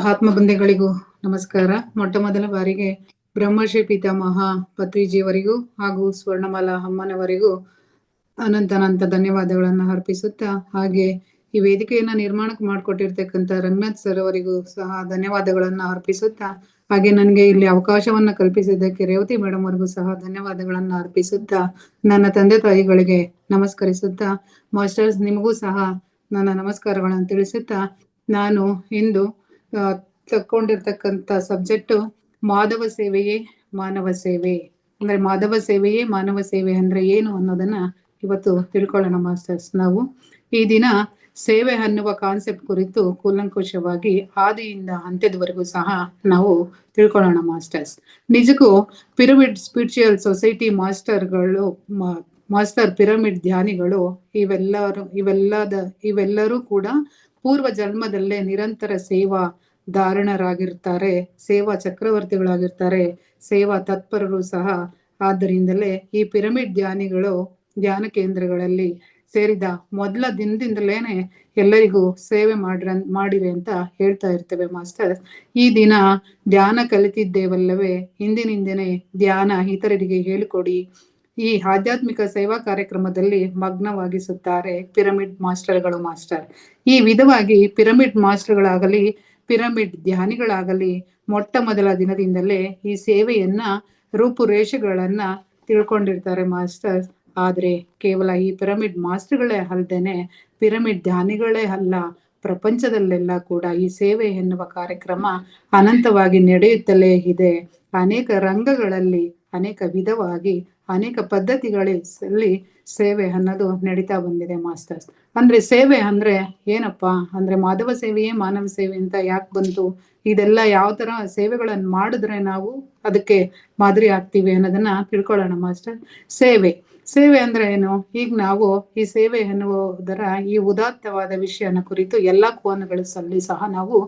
ಆತ್ಮಬಂಧೆಗಳಿಗೂ ನಮಸ್ಕಾರ. ಮೊಟ್ಟ ಮೊದಲ ಬಾರಿಗೆ ಬ್ರಹ್ಮಶ್ರೀ ಪಿತಾಮಹ ಪತ್ರಿಜಿಯವರಿಗೂ ಹಾಗೂ ಸ್ವರ್ಣಮಾಲಾ ಅಮ್ಮನವರಿಗೂ ಅನಂತ ಧನ್ಯವಾದಗಳನ್ನು ಅರ್ಪಿಸುತ್ತಾ, ಹಾಗೆ ಈ ವೇದಿಕೆಯನ್ನ ನಿರ್ಮಾಣಕ್ಕೆ ಮಾಡಿಕೊಟ್ಟಿರ್ತಕ್ಕಂಥ ರಂಗನಾಥ್ ಸರ್ ಅವರಿಗೂ ಸಹ ಧನ್ಯವಾದಗಳನ್ನ ಅರ್ಪಿಸುತ್ತಾ, ಹಾಗೆ ನನಗೆ ಇಲ್ಲಿ ಅವಕಾಶವನ್ನ ಕಲ್ಪಿಸಿದ್ದಕ್ಕೆ ರೇವತಿ ಮೇಡಮ್ ಅವರಿಗೂ ಸಹ ಧನ್ಯವಾದಗಳನ್ನ ಅರ್ಪಿಸುತ್ತಾ, ನನ್ನ ತಂದೆ ತಾಯಿಗಳಿಗೆ ನಮಸ್ಕರಿಸುತ್ತಾ, ಮಾಸ್ಟರ್ಸ್ ನಿಮಗೂ ಸಹ ನನ್ನ ನಮಸ್ಕಾರಗಳನ್ನು ತಿಳಿಸುತ್ತಾ, ನಾನು ಇಂದು ತಕ್ಕೊಂಡಿರ್ತಕ್ಕಂಥ ಸಬ್ಜೆಕ್ಟು ಮಾಧವ ಸೇವೆಯೇ ಮಾನವ ಸೇವೆ. ಅಂದ್ರೆ ಮಾಧವ ಸೇವೆಯೇ ಮಾನವ ಸೇವೆ ಅಂದ್ರೆ ಏನು ಅನ್ನೋದನ್ನ ಇವತ್ತು ತಿಳ್ಕೊಳ್ಳೋಣ ಮಾಸ್ಟರ್ಸ್. ನಾವು ಈ ದಿನ ಸೇವೆ ಅನ್ನುವ ಕಾನ್ಸೆಪ್ಟ್ ಕುರಿತು ಕೂಲಂಕುಷವಾಗಿ ಆದಿಯಿಂದ ಅಂತ್ಯದವರೆಗೂ ಸಹ ನಾವು ತಿಳ್ಕೊಳ್ಳೋಣ ಮಾಸ್ಟರ್ಸ್. ನಿಜಕ್ಕೂ pyramid spiritual society master pyramid ಧ್ಯಾನಿಗಳು ಇವೆಲ್ಲರೂ ಕೂಡ ಪೂರ್ವ ಜನ್ಮದಲ್ಲೇ ನಿರಂತರ ಸೇವಾ ಧಾರಣರಾಗಿರ್ತಾರೆ, ಸೇವಾ ಚಕ್ರವರ್ತಿಗಳಾಗಿರ್ತಾರೆ, ಸೇವಾ ತತ್ಪರರು ಸಹ. ಆದ್ದರಿಂದಲೇ ಈ ಪಿರಮಿಡ್ ಧ್ಯಾನ ಕೇಂದ್ರಗಳಲ್ಲಿ ಸೇರಿದ ಮೊದಲ ದಿನದಿಂದಲೇನೆ ಎಲ್ಲರಿಗೂ ಸೇವೆ ಮಾಡಿರಿ ಅಂತ ಹೇಳ್ತಾ ಇರ್ತೇವೆ ಮಾಸ್ಟರ್. ಈ ದಿನ ಧ್ಯಾನ ಕಲಿತಿದ್ದೇವಲ್ಲವೇ, ಹಿಂದಿನಿಂದನೇ ಧ್ಯಾನ ಇತರರಿಗೆ ಹೇಳಿಕೊಡಿ, ಈ ಆಧ್ಯಾತ್ಮಿಕ ಸೇವಾ ಕಾರ್ಯಕ್ರಮದಲ್ಲಿ ಮಗ್ನವಾಗಿಸುತ್ತಾರೆ ಪಿರಮಿಡ್ ಮಾಸ್ಟರ್ಗಳು ಮಾಸ್ಟರ್. ಈ ವಿಧವಾಗಿ ಪಿರಮಿಡ್ ಮಾಸ್ಟರ್ಗಳಾಗಲಿ ಪಿರಮಿಡ್ ಧ್ಯಾನಿಗಳಾಗಲಿ ಮೊಟ್ಟ ಮೊದಲ ದಿನದಿಂದಲೇ ಈ ಸೇವೆಯನ್ನ ರೂಪುರೇಷೆಗಳನ್ನ ತಿಳ್ಕೊಂಡಿರ್ತಾರೆ ಮಾಸ್ಟರ್. ಆದ್ರೆ ಕೇವಲ ಈ ಪಿರಮಿಡ್ ಮಾಸ್ಟರ್ಗಳೇ ಅಲ್ದೇನೆ, ಪಿರಮಿಡ್ ಧ್ಯಾನಿಗಳೇ ಅಲ್ಲ, ಪ್ರಪಂಚದಲ್ಲೆಲ್ಲ ಕೂಡ ಈ ಸೇವೆ ಎನ್ನುವ ಕಾರ್ಯಕ್ರಮ ಅನಂತವಾಗಿ ನಡೆಯುತ್ತಲೇ ಇದೆ. ಅನೇಕ ರಂಗಗಳಲ್ಲಿ, ಅನೇಕ ವಿಧವಾಗಿ, ಅನೇಕ ಪದ್ಧತಿಗಳಲ್ಲಿ ಸೇವೆ ಅನ್ನೋದು ನಡೀತಾ ಬಂದಿದೆ ಮಾಸ್ಟರ್ಸ್. ಅಂದ್ರೆ ಸೇವೆ ಅಂದ್ರೆ ಏನಪ್ಪಾ ಅಂದ್ರೆ ಮಾಧವ ಸೇವೆಯೇ ಮಾನವ ಸೇವೆ ಅಂತ ಯಾಕೆ ಬಂತು, ಇದೆಲ್ಲ ಯಾವ ತರ ಸೇವೆಗಳನ್ನು ಮಾಡಿದ್ರೆ ನಾವು ಅದಕ್ಕೆ ಮಾದರಿ ಆಗ್ತೀವಿ ಅನ್ನೋದನ್ನ ತಿಳ್ಕೊಳ್ಳೋಣ ಮಾಸ್ಟರ್. ಸೇವೆ ಅಂದ್ರೆ ಏನು? ಈಗ ನಾವು ಈ ಸೇವೆ ಎನ್ನುವುದರ ಈ ಉದಾತ್ತವಾದ ವಿಷಯನ ಕುರಿತು ಎಲ್ಲಾ ಕೋನಗಳಲ್ಲಿ ಸಹ ನಾವು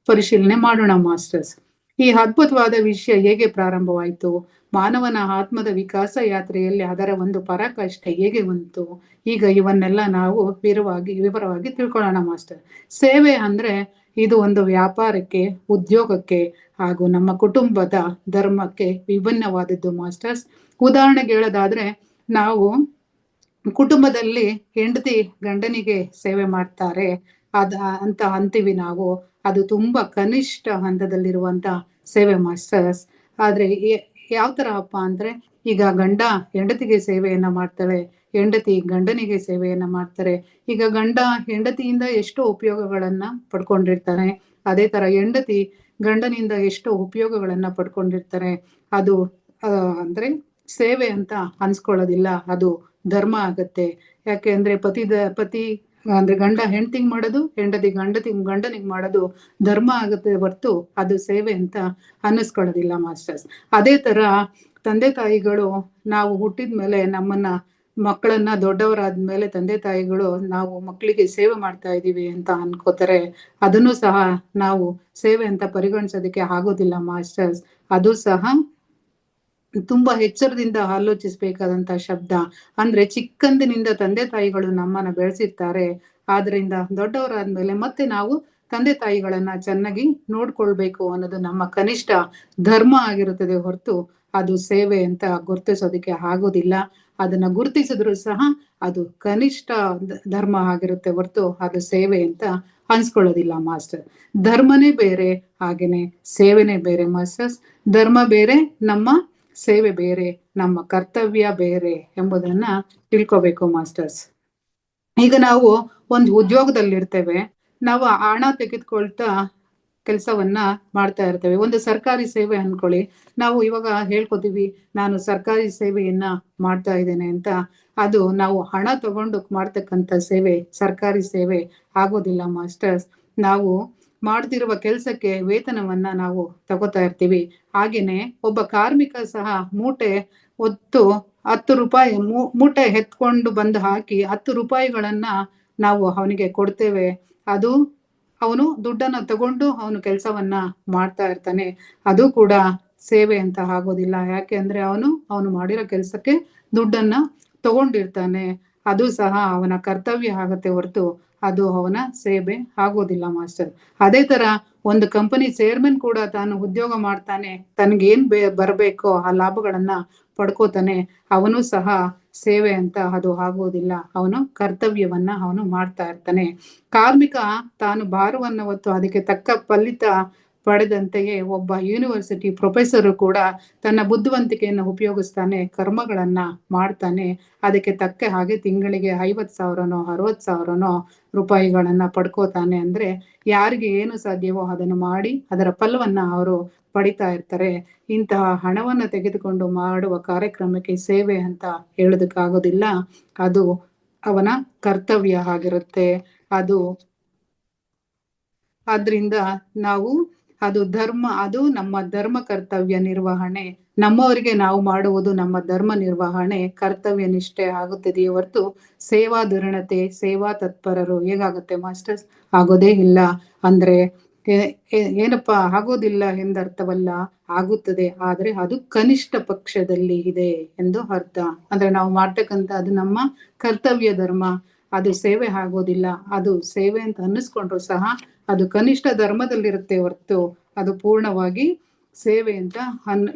ಪರಿಶೀಲನೆ ಮಾಡೋಣ ಮಾಸ್ಟರ್ಸ್. ಈ ಅದ್ಭುತವಾದ ವಿಷಯ ಹೇಗೆ ಪ್ರಾರಂಭವಾಯಿತು, ಮಾನವನ ಆತ್ಮದ ವಿಕಾಸ ಯಾತ್ರೆಯಲ್ಲಿ ಅದರ ಒಂದು ಪರಾಕಾಷ್ಠೆ ಹೇಗೆ ಬಂತು, ಈಗ ಇವನ್ನೆಲ್ಲ ನಾವು ವಿವರವಾಗಿ ತಿಳ್ಕೊಳ್ಳೋಣ ಮಾಸ್ಟರ್. ಸೇವೆ ಅಂದ್ರೆ ಇದು ಒಂದು ವ್ಯಾಪಾರಕ್ಕೆ, ಉದ್ಯೋಗಕ್ಕೆ ಹಾಗೂ ನಮ್ಮ ಕುಟುಂಬದ ಧರ್ಮಕ್ಕೆ ವಿಭಿನ್ನವಾದದ್ದು ಮಾಸ್ಟರ್ಸ್. ಉದಾಹರಣೆಗೆ ಹೇಳೋದಾದ್ರೆ, ನಾವು ಕುಟುಂಬದಲ್ಲಿ ಹೆಂಡತಿ ಗಂಡನಿಗೆ ಸೇವೆ ಮಾಡ್ತಾರೆ ಅಂತ ಅಂತೀವಿ ನಾವು. ಅದು ತುಂಬಾ ಕನಿಷ್ಠ ಹಂತದಲ್ಲಿರುವಂತ ಸೇವೆ ಮಾಸ್ಟರ್ಸ್. ಆದ್ರೆ ಯಾವ ತರ ಅಪ್ಪ ಅಂದ್ರೆ, ಈಗ ಗಂಡ ಹೆಂಡತಿಗೆ ಸೇವೆಯನ್ನ ಮಾಡ್ತಾಳೆ, ಹೆಂಡತಿ ಗಂಡನಿಗೆ ಸೇವೆಯನ್ನ ಮಾಡ್ತಾರೆ. ಈಗ ಗಂಡ ಹೆಂಡತಿಯಿಂದ ಎಷ್ಟೋ ಉಪಯೋಗಗಳನ್ನ ಪಡ್ಕೊಂಡಿರ್ತಾನೆ, ಅದೇ ತರ ಹೆಂಡತಿ ಗಂಡನಿಂದ ಎಷ್ಟೋ ಉಪಯೋಗಗಳನ್ನ ಪಡ್ಕೊಂಡಿರ್ತಾರೆ. ಅದು ಅಂದ್ರೆ ಸೇವೆ ಅಂತ ಅನ್ಸ್ಕೊಳ್ಳೋದಿಲ್ಲ, ಅದು ಧರ್ಮ ಆಗತ್ತೆ. ಯಾಕೆ ಅಂದ್ರೆ ಪತಿ ಅಂದ್ರೆ ಗಂಡ ಹೆಂಡತಿಗೆ ಮಾಡೋದು, ಹೆಂಡತಿ ಗಂಡನಿಗೆ ಮಾಡೋದು ಧರ್ಮ ಆಗುತ್ತೆ ಹೊರ್ತು ಅದು ಸೇವೆ ಅಂತ ಅನ್ನಿಸ್ಕೊಳ್ಳೋದಿಲ್ಲ ಮಾಸ್ಟರ್ಸ್. ಅದೇ ತರ ತಂದೆ ತಾಯಿಗಳು ನಾವು ಹುಟ್ಟಿದ್ಮೇಲೆ ಮಕ್ಕಳನ್ನ ದೊಡ್ಡವರಾದ್ಮೇಲೆ ತಂದೆ ತಾಯಿಗಳು ನಾವು ಮಕ್ಕಳಿಗೆ ಸೇವೆ ಮಾಡ್ತಾ ಇದೀವಿ ಅಂತ ಅನ್ಕೋತಾರೆ. ಅದನ್ನು ಸಹ ನಾವು ಸೇವೆ ಅಂತ ಪರಿಗಣಿಸೋದಕ್ಕೆ ಆಗೋದಿಲ್ಲ ಮಾಸ್ಟರ್ಸ್. ಅದು ಸಹ ತುಂಬಾ ಎಚ್ಚರದಿಂದ ಆಲೋಚಿಸ್ಬೇಕಾದಂತ ಶಬ್ದ. ಅಂದ್ರೆ ಚಿಕ್ಕಂದಿನಿಂದ ತಂದೆ ತಾಯಿಗಳು ನಮ್ಮನ್ನ ಬೆಳೆಸಿರ್ತಾರೆ. ಆದ್ರಿಂದ ದೊಡ್ಡವರಾದ್ಮೇಲೆ ಮತ್ತೆ ನಾವು ತಂದೆ ತಾಯಿಗಳನ್ನ ಚೆನ್ನಾಗಿ ನೋಡ್ಕೊಳ್ಬೇಕು ಅನ್ನೋದು ನಮ್ಮ ಕನಿಷ್ಠ ಧರ್ಮ ಆಗಿರುತ್ತದೆ ಹೊರತು ಅದು ಸೇವೆ ಅಂತ ಗುರುತಿಸೋದಕ್ಕೆ ಆಗೋದಿಲ್ಲ. ಅದನ್ನ ಗುರುತಿಸಿದ್ರು ಸಹ ಅದು ಕನಿಷ್ಠ ಧರ್ಮ ಆಗಿರುತ್ತೆ ಹೊರತು ಅದು ಸೇವೆ ಅಂತ ಅನ್ಸ್ಕೊಳ್ಳೋದಿಲ್ಲ ಮಾಸ್ಟರ್. ಧರ್ಮನೇ ಬೇರೆ, ಹಾಗೇನೆ ಸೇವೆನೇ ಬೇರೆ ಮಾಸ್ಟರ್ಸ್. ಧರ್ಮ ಬೇರೆ, ನಮ್ಮ ಸೇವೆ ಬೇರೆ, ನಮ್ಮ ಕರ್ತವ್ಯ ಬೇರೆ ಎಂಬುದನ್ನ ತಿಳ್ಕೋಬೇಕು ಮಾಸ್ಟರ್ಸ್. ಈಗ ನಾವು ಒಂದು ಉದ್ಯೋಗದಲ್ಲಿರ್ತೇವೆ, ನಾವು ಹಣ ತೆಗೆದುಕೊಳ್ತಾ ಕೆಲಸವನ್ನ ಮಾಡ್ತಾ ಇರ್ತೇವೆ. ಒಂದು ಸರ್ಕಾರಿ ಸೇವೆ ಅನ್ಕೊಳ್ಳಿ, ನಾವು ಇವಾಗ ಹೇಳ್ಕೊತೀವಿ ನಾನು ಸರ್ಕಾರಿ ಸೇವೆಯನ್ನ ಮಾಡ್ತಾ ಇದ್ದೇನೆ ಅಂತ. ಅದು ನಾವು ಹಣ ತಗೊಂಡು ಮಾಡ್ತಕ್ಕಂಥ ಸೇವೆ ಸರ್ಕಾರಿ ಸೇವೆ ಆಗೋದಿಲ್ಲ ಮಾಸ್ಟರ್ಸ್. ನಾವು ಮಾಡ್ತಿರುವ ಕೆಲಸಕ್ಕೆ ವೇತನವನ್ನ ನಾವು ತಗೋತಾ ಇರ್ತೀವಿ. ಹಾಗೇನೆ ಒಬ್ಬ ಕಾರ್ಮಿಕ ಸಹ ಮೂಟೆ ಹೊತ್ತು 10 ರೂಪಾಯಿ ಮೂಟೆ ಎತ್ಕೊಂಡು ಬಂದು ಹಾಕಿ 10 ರೂಪಾಯಿಗಳನ್ನ ನಾವು ಅವನಿಗೆ ಕೊಡ್ತೇವೆ. ಅದು ಅವನು ದುಡ್ಡನ್ನ ತಗೊಂಡು ಅವನು ಕೆಲಸವನ್ನ ಮಾಡ್ತಾ ಇರ್ತಾನೆ. ಅದು ಕೂಡ ಸೇವೆ ಅಂತ ಆಗೋದಿಲ್ಲ. ಯಾಕೆ ಅಂದ್ರೆ ಅವನು ಮಾಡಿರೋ ಕೆಲಸಕ್ಕೆ ದುಡ್ಡನ್ನ ತಗೊಂಡಿರ್ತಾನೆ. ಅದು ಸಹ ಅವನ ಕರ್ತವ್ಯ ಆಗತ್ತೆ ಹೊರತು ಅದು ಅವನ ಸೇವೆ ಆಗೋದಿಲ್ಲ ಮಾಸ್ಟರ್. ಅದೇ ತರ ಒಂದು ಕಂಪನಿ ಚೇರ್ಮನ್ ಕೂಡ ತಾನು ಉದ್ಯೋಗ ಮಾಡ್ತಾನೆ, ತನ್ಗೇನ್ ಬರಬೇಕೋ ಆ ಲಾಭಗಳನ್ನ ಪಡ್ಕೋತಾನೆ, ಅವನು ಸಹ ಸೇವೆ ಅಂತ ಅದು ಆಗೋದಿಲ್ಲ. ಅವನು ಕರ್ತವ್ಯವನ್ನ ಅವನು ಮಾಡ್ತಾ ಇರ್ತಾನೆ. ಕಾರ್ಮಿಕ ತಾನು ಭಾರವನ್ನ ಹೊತ್ತು ಅದಕ್ಕೆ ತಕ್ಕ ಫಲಿತ ಪಡೆದಂತೆಯೇ ಒಬ್ಬ ಯೂನಿವರ್ಸಿಟಿ ಪ್ರೊಫೆಸರು ಕೂಡ ತನ್ನ ಬುದ್ಧಿವಂತಿಕೆಯನ್ನು ಉಪಯೋಗಿಸ್ತಾನೆ, ಕರ್ಮಗಳನ್ನ ಮಾಡ್ತಾನೆ, ಅದಕ್ಕೆ ತಕ್ಕ ಹಾಗೆ ತಿಂಗಳಿಗೆ 50,000ನೋ 60,000ನೋ ರೂಪಾಯಿಗಳನ್ನ ಪಡ್ಕೋತಾನೆ. ಅಂದ್ರೆ ಯಾರಿಗೆ ಏನು ಸಾಧ್ಯವೋ ಅದನ್ನು ಮಾಡಿ ಅದರ ಫಲವನ್ನ ಅವರು ಪಡಿತಾ ಇರ್ತಾರೆ. ಇಂತಹ ಹಣವನ್ನ ತೆಗೆದುಕೊಂಡು ಮಾಡುವ ಕಾರ್ಯಕ್ರಮಕ್ಕೆ ಸೇವೆ ಅಂತ ಹೇಳೋದಕ್ಕಾಗೋದಿಲ್ಲ. ಅದು ಅವನ ಕರ್ತವ್ಯ ಆಗಿರುತ್ತೆ. ಅದು ಆದ್ರಿಂದ ನಾವು ಅದು ಧರ್ಮ, ಅದು ನಮ್ಮ ಧರ್ಮ ಕರ್ತವ್ಯ ನಿರ್ವಹಣೆ. ನಮ್ಮವರಿಗೆ ನಾವು ಮಾಡುವುದು ನಮ್ಮ ಧರ್ಮ ನಿರ್ವಹಣೆ, ಕರ್ತವ್ಯ ನಿಷ್ಠೆ ಆಗುತ್ತದೆಯೇ ಹೊರತು ಸೇವಾ ಧುರಣತೆ, ಸೇವಾ ತತ್ಪರರು ಹೇಗಾಗುತ್ತೆ ಮಾಸ್ಟರ್ಸ್? ಆಗೋದೇ ಇಲ್ಲ. ಅಂದ್ರೆ ಏನಪ್ಪಾ ಆಗೋದಿಲ್ಲ ಎಂದರ್ಥವಲ್ಲ, ಆಗುತ್ತದೆ. ಆದ್ರೆ ಅದು ಕನಿಷ್ಠ ಪಕ್ಷದಲ್ಲಿ ಇದೆ ಎಂದು ಅರ್ಥ. ಅಂದ್ರೆ ನಾವು ಮಾಡ್ತಕ್ಕಂಥ ಅದು ನಮ್ಮ ಕರ್ತವ್ಯ ಧರ್ಮ, ಅದು ಸೇವೆ ಆಗೋದಿಲ್ಲ. ಅದು ಸೇವೆ ಅಂತ ಅನ್ನಿಸ್ಕೊಂಡ್ರು ಸಹ ಅದು ಕನಿಷ್ಠ ಧರ್ಮದಲ್ಲಿರುತ್ತೆ ಹೊರತು ಅದು ಪೂರ್ಣವಾಗಿ ಸೇವೆ ಅಂತ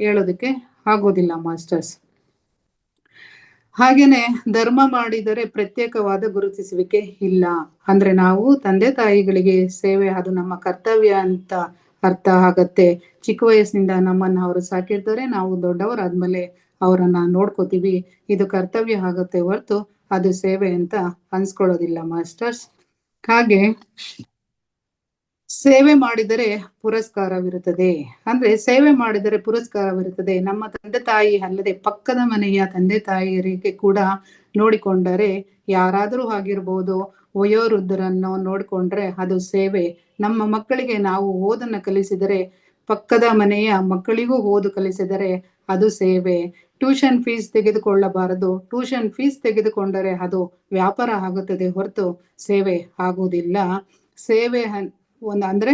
ಹೇಳೋದಕ್ಕೆ ಆಗೋದಿಲ್ಲ ಮಾಸ್ಟರ್ಸ್. ಹಾಗೇನೆ ಧರ್ಮ ಮಾಡಿದರೆ ಪ್ರತ್ಯೇಕವಾದ ಗುರುತಿಸುವಿಕೆ ಇಲ್ಲ. ಅಂದ್ರೆ ನಾವು ತಂದೆ ತಾಯಿಗಳಿಗೆ ಸೇವೆ ಅದು ನಮ್ಮ ಕರ್ತವ್ಯ ಅಂತ ಅರ್ಥ ಆಗತ್ತೆ. ಚಿಕ್ಕ ವಯಸ್ಸಿನಿಂದ ನಮ್ಮನ್ನ ಅವರು ಸಾಕಿರ್ತಾರೆ, ನಾವು ದೊಡ್ಡವರಾದ್ಮೇಲೆ ಅವರನ್ನ ನೋಡ್ಕೋತೀವಿ, ಇದು ಕರ್ತವ್ಯ ಆಗತ್ತೆ ಹೊರತು ಅದು ಸೇವೆ ಅಂತ ಅನ್ಸ್ಕೊಳ್ಳೋದಿಲ್ಲ ಮಾಸ್ಟರ್ಸ್. ಹಾಗೆ ಸೇವೆ ಮಾಡಿದರೆ ಪುರಸ್ಕಾರವಿರುತ್ತದೆ. ಅಂದ್ರೆ ಸೇವೆ ಮಾಡಿದರೆ ಪುರಸ್ಕಾರವಿರುತ್ತದೆ. ನಮ್ಮ ತಂದೆ ತಾಯಿ ಅಲ್ಲದೆ ಪಕ್ಕದ ಮನೆಯ ತಂದೆ ತಾಯಿಯರಿಗೆ ಕೂಡ ನೋಡಿಕೊಂಡರೆ, ಯಾರಾದರೂ ಆಗಿರ್ಬೋದು, ವಯೋವೃದ್ಧರನ್ನು ನೋಡಿಕೊಂಡ್ರೆ ಅದು ಸೇವೆ. ನಮ್ಮ ಮಕ್ಕಳಿಗೆ ನಾವು ಓದನ್ನ ಕಲಿಸಿದರೆ, ಪಕ್ಕದ ಮನೆಯ ಮಕ್ಕಳಿಗೂ ಓದು ಕಲಿಸಿದರೆ ಅದು ಸೇವೆ. ಟ್ಯೂಷನ್ ಫೀಸ್ ತೆಗೆದುಕೊಳ್ಳಬಾರದು. ಟ್ಯೂಷನ್ ಫೀಸ್ ತೆಗೆದುಕೊಂಡರೆ ಅದು ವ್ಯಾಪಾರ ಆಗುತ್ತದೆ ಹೊರತು ಸೇವೆ ಆಗುವುದಿಲ್ಲ. ಸೇವೆ ಅಂದ್ರೆ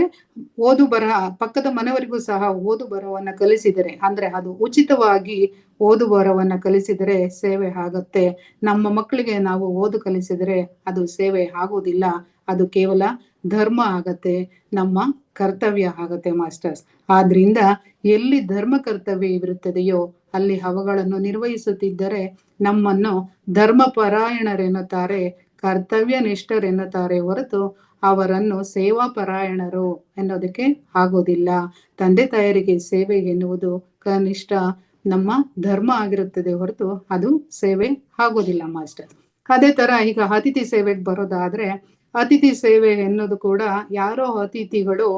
ಓದು ಬರಹ, ಪಕ್ಕದ ಮನೆಯವರಿಗೂ ಸಹ ಓದು ಬರಹವನ್ನ ಕಲಿಸಿದರೆ, ಅಂದ್ರೆ ಅದು ಉಚಿತವಾಗಿ ಓದು ಬರಹವನ್ನ ಕಲಿಸಿದರೆ ಸೇವೆ ಆಗತ್ತೆ. ನಮ್ಮ ಮಕ್ಕಳಿಗೆ ನಾವು ಓದು ಕಲಿಸಿದರೆ ಅದು ಸೇವೆ ಆಗುವುದಿಲ್ಲ, ಅದು ಕೇವಲ ಧರ್ಮ ಆಗತ್ತೆ, ನಮ್ಮ ಕರ್ತವ್ಯ ಆಗತ್ತೆ ಮಾಸ್ಟರ್ಸ್. ಆದ್ರಿಂದ ಎಲ್ಲಿ ಧರ್ಮ ಕರ್ತವ್ಯ ಇರುತ್ತದೆಯೋ ಅಲ್ಲಿ ಅವುಗಳನ್ನು ನಿರ್ವಹಿಸುತ್ತಿದ್ದರೆ ನಮ್ಮನ್ನು ಧರ್ಮ ಪರಾಯಣರೆನ್ನುತ್ತಾರೆ, ಕರ್ತವ್ಯ ನಿಷ್ಠರೆನ್ನುತ್ತಾರೆ ಹೊರತು ಅವರನ್ನು ಸೇವಾ ಪರಾಯಣರು ಎನ್ನೋದಕ್ಕೆ ಆಗೋದಿಲ್ಲ. ತಂದೆ ತಾಯರಿಗೆ ಸೇವೆ ಎನ್ನುವುದು ಕನಿಷ್ಠ ನಮ್ಮ ಧರ್ಮ ಆಗಿರುತ್ತದೆ ಹೊರತು ಅದು ಸೇವೆ ಆಗೋದಿಲ್ಲ ಮಾಸ್ಟರ್. ಅದೇ ತರ ಈಗ ಅತಿಥಿ ಸೇವೆಗೆ ಬರೋದಾದ್ರೆ, ಅತಿಥಿ ಸೇವೆ ಎನ್ನೋದು ಕೂಡ ಯಾರೋ ಅತಿಥಿಗಳು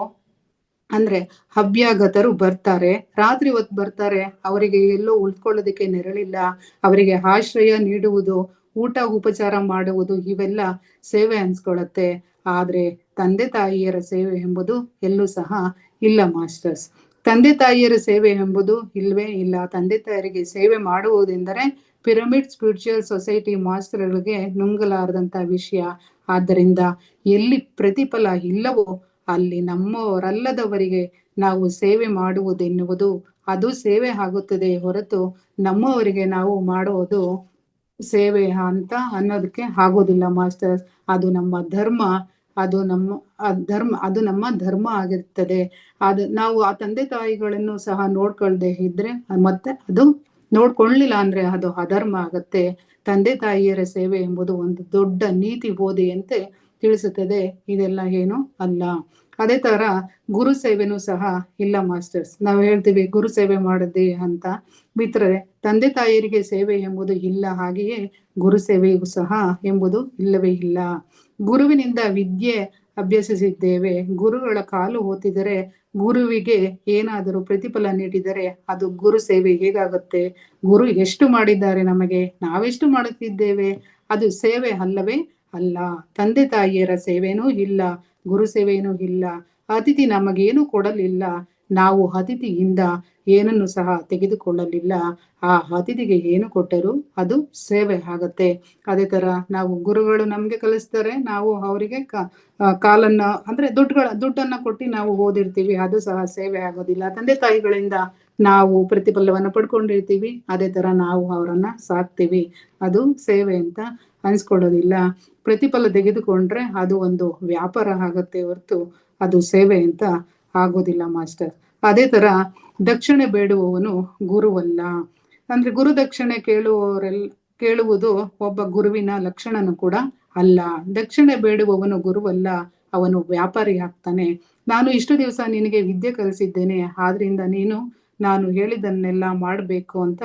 ಅಂದ್ರೆ ಅಭ್ಯಾಗತರು ಬರ್ತಾರೆ, ರಾತ್ರಿ ಹೊತ್ತು ಬರ್ತಾರೆ, ಅವರಿಗೆ ಎಲ್ಲೋ ಉಳ್ಕೊಳ್ಳೋದಕ್ಕೆ ನೆರಳಿಲ್ಲ, ಅವರಿಗೆ ಆಶ್ರಯ ನೀಡುವುದು, ಊಟ ಉಪಚಾರ ಮಾಡುವುದು, ಇವೆಲ್ಲ ಸೇವೆ ಅನ್ಸ್ಕೊಳತ್ತೆ. ಆದ್ರೆ ತಂದೆ ತಾಯಿಯರ ಸೇವೆ ಎಂಬುದು ಎಲ್ಲೂ ಸಹ ಇಲ್ಲ ಮಾಸ್ಟರ್ಸ್. ತಂದೆ ತಾಯಿಯರ ಸೇವೆ ಎಂಬುದು ಇಲ್ವೇ ಇಲ್ಲ. ತಂದೆ ತಾಯರಿಗೆ ಸೇವೆ ಮಾಡುವುದೆಂದರೆ ಪಿರಮಿಡ್ ಸ್ಪಿರಿಚುವಲ್ ಸೊಸೈಟಿ ಮಾಸ್ಟರ್ಗಳಿಗೆ ನುಂಗಲಾರದಂತ ವಿಷಯ. ಆದ್ದರಿಂದ ಎಲ್ಲಿ ಪ್ರತಿಫಲ ಇಲ್ಲವೋ ಅಲ್ಲಿ ನಮ್ಮವರಲ್ಲದವರಿಗೆ ನಾವು ಸೇವೆ ಮಾಡುವುದೆನ್ನುವುದು ಅದು ಸೇವೆ ಆಗುತ್ತದೆ ಹೊರತು ನಮ್ಮವರಿಗೆ ನಾವು ಮಾಡುವುದು ಸೇವೆ ಅಂತ ಅನ್ನೋದಕ್ಕೆ ಆಗೋದಿಲ್ಲ ಮಾಸ್ಟರ್ಸ್. ಅದು ನಮ್ಮ ಧರ್ಮ, ಅದು ನಮ್ಮ ಧರ್ಮ ಆಗಿರ್ತದೆ. ಅದು ನಾವು ಆ ತಂದೆ ತಾಯಿಗಳನ್ನು ಸಹ ನೋಡ್ಕೊಳ್ದೆ ಇದ್ರೆ ಮತ್ತೆ ಅದು ನೋಡ್ಕೊಳ್ಳಿಲ್ಲ ಅಂದ್ರೆ ಅದು ಅಧರ್ಮ ಆಗತ್ತೆ. ತಂದೆ ತಾಯಿಯರ ಸೇವೆ ಎಂಬುದು ಒಂದು ದೊಡ್ಡ ನೀತಿ ಬೋಧೆಯಂತೆ ತಿಳಿಸುತ್ತದೆ, ಇದೆಲ್ಲ ಏನು ಅಲ್ಲ. ಅದೇ ತರ ಗುರು ಸೇವೆನೂ ಸಹ ಇಲ್ಲ ಮಾಸ್ಟರ್ಸ್. ನಾವು ಹೇಳ್ತೀವಿ ಗುರು ಸೇವೆ ಮಾಡಿದ್ವಿ ಅಂತ ಬಿಟ್ರೆ ತಂದೆ ತಾಯಿಯರಿಗೆ ಸೇವೆ ಎಂಬುದು ಇಲ್ಲ. ಹಾಗೆಯೇ ಗುರು ಸೇವೆಯೂ ಸಹ ಎಂಬುದು ಇಲ್ಲವೇ ಇಲ್ಲ. ಗುರುವಿನಿಂದ ವಿದ್ಯೆ ಅಭ್ಯಸಿಸಿದ್ದೇವೆ, ಗುರುಗಳ ಕಾಲು ಓತಿದರೆ, ಗುರುವಿಗೆ ಏನಾದರೂ ಪ್ರತಿಫಲ ನೀಡಿದರೆ ಅದು ಗುರು ಸೇವೆ ಹೇಗಾಗುತ್ತೆ? ಗುರು ಎಷ್ಟು ಮಾಡಿದ್ದಾರೆ ನಮಗೆ, ನಾವೆಷ್ಟು ಮಾಡುತ್ತಿದ್ದೇವೆ, ಅದು ಸೇವೆ ಅಲ್ಲವೇ ಅಲ್ಲ. ತಂದೆ ತಾಯಿಯರ ಸೇವೆನೂ ಇಲ್ಲ, ಗುರು ಸೇವೆಯೂ ಇಲ್ಲ. ಅತಿಥಿ ನಮಗೇನು ಕೊಡಲಿಲ್ಲ, ನಾವು ಅತಿಥಿಯಿಂದ ಏನನ್ನು ಸಹ ತೆಗೆದುಕೊಳ್ಳಲಿಲ್ಲ. ಆ ಅತಿಥಿಗೆ ಏನು ಕೊಟ್ಟರು ಅದು ಸೇವೆ ಆಗತ್ತೆ. ಅದೇ ತರ ನಾವು ಗುರುಗಳು ನಮ್ಗೆ ಕಲಿಸ್ತಾರೆ, ನಾವು ಅವರಿಗೆ ಕಾಲನ್ನ ಅಂದ್ರೆ ದುಡ್ಡನ್ನ ಕೊಟ್ಟು ನಾವು ಓದಿರ್ತೀವಿ, ಅದು ಸಹ ಸೇವೆ ಆಗೋದಿಲ್ಲ. ತಂದೆ ತಾಯಿಗಳಿಂದ ನಾವು ಪ್ರತಿಫಲವನ್ನು ಪಡ್ಕೊಂಡಿರ್ತೀವಿ, ಅದೇ ತರ ನಾವು ಅವರನ್ನ ಸಾಕ್ತೀವಿ. ಅದು ಸೇವೆ ಅಂತ ಅನ್ಸ್ಕೊಳ್ಳೋದಿಲ್ಲ. ಪ್ರತಿಫಲ ತೆಗೆದುಕೊಂಡ್ರೆ ಅದು ಒಂದು ವ್ಯಾಪಾರ ಆಗತ್ತೆ ಹೊರತು ಅದು ಸೇವೆ ಅಂತ ಆಗೋದಿಲ್ಲ ಮಾಸ್ಟರ್. ಅದೇ ತರ ದಕ್ಷಿಣೆ ಬೇಡುವವನು ಗುರುವಲ್ಲ. ಅಂದ್ರೆ ಗುರು ದಕ್ಷಿಣೆ ಕೇಳುವುದು ಒಬ್ಬ ಗುರುವಿನ ಲಕ್ಷಣನು ಕೂಡ ಅಲ್ಲ. ದಕ್ಷಿಣೆ ಬೇಡುವವನು ಗುರುವಲ್ಲ, ಅವನು ವ್ಯಾಪಾರಿ ಆಗ್ತಾನೆ. ನಾನು ಇಷ್ಟು ದಿವಸ ನಿನಗೆ ವಿದ್ಯೆ ಕಲಿಸಿದ್ದೇನೆ, ಆದ್ರಿಂದ ನಾನು ಹೇಳಿದ್ದನ್ನೆಲ್ಲ ಮಾಡಬೇಕು ಅಂತ.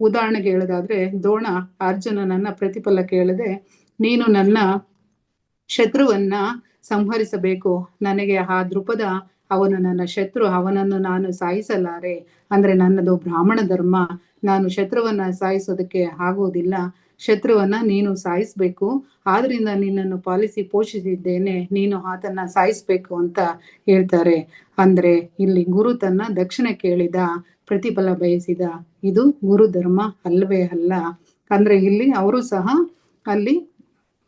ಉದಾಹರಣೆಗೆ ಹೇಳೋದಾದ್ರೆ, ದ್ರೋಣ ಅರ್ಜುನನನ್ನ ಪ್ರತಿಫಲ ಕೇಳದೆ, ನೀನು ನನ್ನ ಶತ್ರುವನ್ನ ಸಂಹರಿಸಬೇಕು, ನನಗೆ ಆ ದೃಪದ ಅವನು ನನ್ನ ಶತ್ರು, ಅವನನ್ನು ನಾನು ಸಾಯಿಸಲಾರೆ, ಅಂದ್ರೆ ನನ್ನದು ಬ್ರಾಹ್ಮಣ ಧರ್ಮ, ನಾನು ಶತ್ರುವನ್ನ ಸಾಯಿಸೋದಕ್ಕೆ ಆಗುವುದಿಲ್ಲ, ಶತ್ರುವನ್ನ ನೀನು ಸಾಯಿಸ್ಬೇಕು, ಆದ್ರಿಂದ ನಿನ್ನನ್ನು ಪಾಲಿಸಿ ಪೋಷಿಸಿದ್ದೇನೆ, ನೀನು ಆತನ್ನ ಸಾಯಿಸ್ಬೇಕು ಅಂತ ಹೇಳ್ತಾರೆ. ಅಂದ್ರೆ ಇಲ್ಲಿ ಗುರು ತನ್ನ ದಕ್ಷಿಣೆ ಕೇಳಿದ, ಪ್ರತಿಫಲ ಬಯಸಿದ, ಇದು ಗುರು ಧರ್ಮ ಅಲ್ಲವೇ ಅಲ್ಲ. ಅಂದ್ರೆ ಇಲ್ಲಿ ಅವರು ಸಹ ಅಲ್ಲಿ